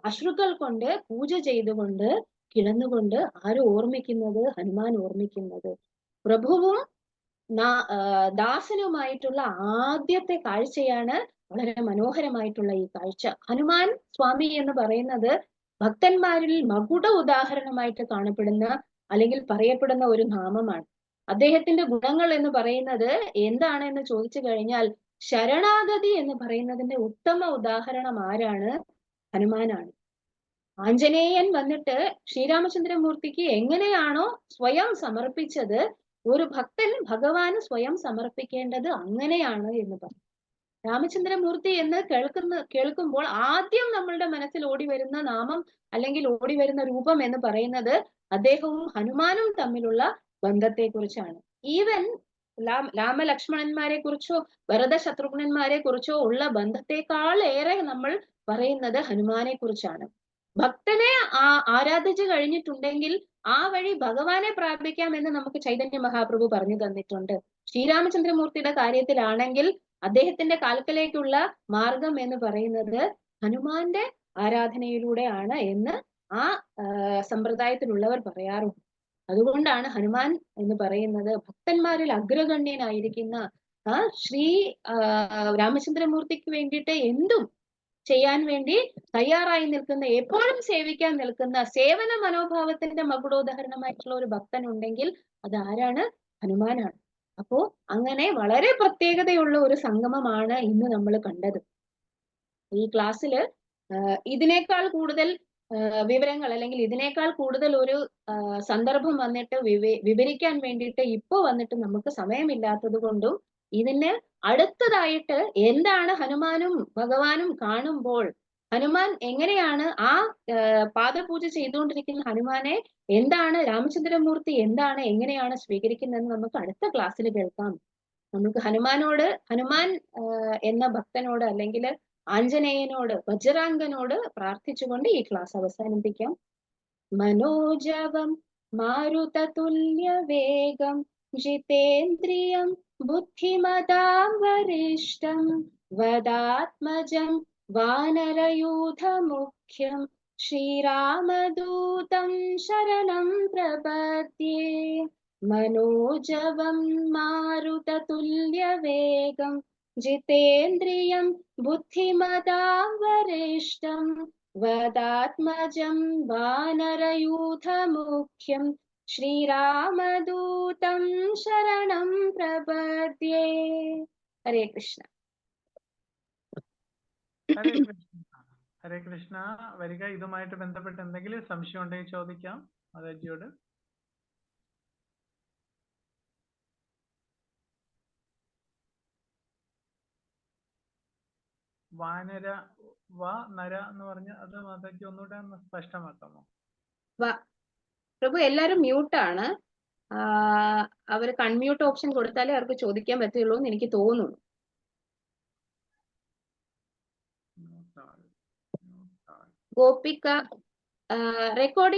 അശ്രുക്കൾ കൊണ്ട് പൂജ ചെയ്തുകൊണ്ട് കിടന്നുകൊണ്ട് ആര് ഓർമ്മിക്കുന്നത്? ഹനുമാൻ ഓർമ്മിക്കുന്നത്. പ്രഭുവും ദാസനുമായിട്ടുള്ള ആദ്യത്തെ കാഴ്ചയാണ് വളരെ മനോഹരമായിട്ടുള്ള ഈ കാഴ്ച. ഹനുമാൻ സ്വാമി എന്ന് പറയുന്നത് ഭക്തന്മാരിൽ മകുട ഉദാഹരണമായിട്ട് കാണപ്പെടുന്ന അല്ലെങ്കിൽ പറയപ്പെടുന്ന ഒരു നാമമാണ്. അദ്ദേഹത്തിന്റെ ഗുണങ്ങൾ എന്ന് പറയുന്നത് എന്താണ് എന്ന് ചോദിച്ചു കഴിഞ്ഞാൽ, ശരണാഗതി എന്ന് പറയുന്നതിന്റെ ഉത്തമ ഉദാഹരണം ആരാണ്? ഹനുമാനാണ്. ആഞ്ജനേയൻ വന്നിട്ട് ശ്രീരാമചന്ദ്രമൂർത്തിക്ക് എങ്ങനെയാണോ സ്വയം സമർപ്പിച്ചത്, ഒരു ഭക്തൻ ഭഗവാന് സ്വയം സമർപ്പിക്കേണ്ടത് അങ്ങനെയാണ് എന്ന് പറഞ്ഞു. രാമചന്ദ്രമൂർത്തി എന്ന് കേൾക്കുമ്പോൾ ആദ്യം നമ്മളുടെ മനസ്സിൽ ഓടി വരുന്ന നാമം അല്ലെങ്കിൽ ഓടി വരുന്ന രൂപം എന്ന് പറയുന്നത് അദ്ദേഹവും ഹനുമാനും തമ്മിലുള്ള ബന്ധത്തെ കുറിച്ചാണ്. ഈവൻ രാമലക്ഷ്മണന്മാരെ കുറിച്ചോ ഭരത ശത്രുഘ്നന്മാരെ കുറിച്ചോ ഉള്ള ബന്ധത്തെക്കാൾ ഏറെ നമ്മൾ പറയുന്നത് ഹനുമാനെ കുറിച്ചാണ്. ഭക്തനെ ആരാധിച്ചു കഴിഞ്ഞിട്ടുണ്ടെങ്കിൽ ആ വഴി ഭഗവാനെ പ്രാപിക്കാം എന്ന് നമുക്ക് ചൈതന്യ മഹാപ്രഭു പറഞ്ഞു തന്നിട്ടുണ്ട്. ശ്രീരാമചന്ദ്രമൂർത്തിയുടെ കാര്യത്തിലാണെങ്കിൽ അദ്ദേഹത്തിന്റെ കാൽക്കലേക്കുള്ള മാർഗം എന്ന് പറയുന്നത് ഹനുമാന്റെ ആരാധനയിലൂടെയാണ് എന്ന് ആ സമ്പ്രദായത്തിലുള്ളവർ പറയാറുണ്ട്. അതുകൊണ്ടാണ് ഹനുമാൻ എന്ന് പറയുന്നത് ഭക്തന്മാരിൽ അഗ്രഗണ്യനായിരിക്കുന്ന ശ്രീ രാമചന്ദ്രമൂർത്തിക്ക് വേണ്ടിയിട്ട് എന്തും ചെയ്യാൻ വേണ്ടി തയ്യാറായി നിൽക്കുന്ന, എപ്പോഴും സേവിക്കാൻ നിൽക്കുന്ന, സേവന മനോഭാവത്തിന്റെ മകുടോദാഹരണമായിട്ടുള്ള ഒരു ഭക്തൻ ഉണ്ടെങ്കിൽ അത് ആരാണ്? ഹനുമാനാണ്. അപ്പോ അങ്ങനെ വളരെ പ്രത്യേകതയുള്ള ഒരു സംഗമമാണ് ഇന്ന് നമ്മൾ കണ്ടത്. ഈ ക്ലാസ്സിൽ ഇതിനേക്കാൾ കൂടുതൽ വിവരങ്ങൾ അല്ലെങ്കിൽ ഇതിനേക്കാൾ കൂടുതൽ ഒരു സന്ദർഭം വന്നിട്ട് വിവരിക്കാൻ വേണ്ടിയിട്ട് ഇപ്പോ വന്നിട്ട് നമുക്ക് സമയമില്ലാത്തത് കൊണ്ടും ഇതിന് അടുത്തതായിട്ട് എന്താണ് ഹനുമാനും ഭഗവാനും കാണുമ്പോൾ, ഹനുമാൻ എങ്ങനെയാണ് ആ പാദപൂജ ചെയ്തുകൊണ്ടിരിക്കുന്ന ഹനുമാനെ എന്താണ് രാമചന്ദ്രമൂർത്തി എന്താണ് എങ്ങനെയാണ് സ്വീകരിക്കുന്നതെന്ന് നമുക്ക് അടുത്ത ക്ലാസ്സിൽ കേൾക്കാം. നമുക്ക് ഹനുമാൻ എന്ന ഭക്തനോട് അല്ലെങ്കിൽ ആഞ്ജനേയനോട് വജ്രാംഗനോട് പ്രാർത്ഥിച്ചുകൊണ്ട് ഈ ക്ലാസ് അവസാനിപ്പിക്കാം. മനോജവം മാരുതതുല്യ വേഗം ജിതേന്ദ്രിയം ബുദ്ധിമതാം വരിഷ്ഠം വദാത്മജം വാനരയൂഥമുഖ്യം ശ്രീരാമദൂതം ശരണം പ്രപദ്യേ. മനോജവം മാരുതതുല്യ വേഗം ജിതേന്ദ്രിയം ബുദ്ധിമതാം വരിഷ്ഠം വദാത്മജം വാനരയൂഥമുഖ്യം ശ്രീരാമദൂതം ശരണം പ്രപദ്യേ. ഹരേ കൃഷ്ണ. ഹരേ കൃഷ്ണ. ഹരേ കൃഷ്ണ. വരിക, ഇതുമായിട്ട് ബന്ധപ്പെട്ട് എന്തെങ്കിലും സംശയം ഉണ്ടെങ്കിൽ ചോദിക്കാം മാതാജിയോട്. വാനര നര എന്ന് പറഞ്ഞ അത് മാതാജി ഒന്നുകൂടെ ഒന്ന് സ്പഷ്ടമാക്കാമോ? പ്രഭു എല്ലാരും മ്യൂട്ടാണ്. അവര് കൺമ്യൂട്ട് ഓപ്ഷൻ കൊടുത്താലേ അവർക്ക് ചോദിക്കാൻ പറ്റുള്ളൂ എന്ന് എനിക്ക് തോന്നുന്നു. ഗോപിക റെക്കോർഡിംഗ്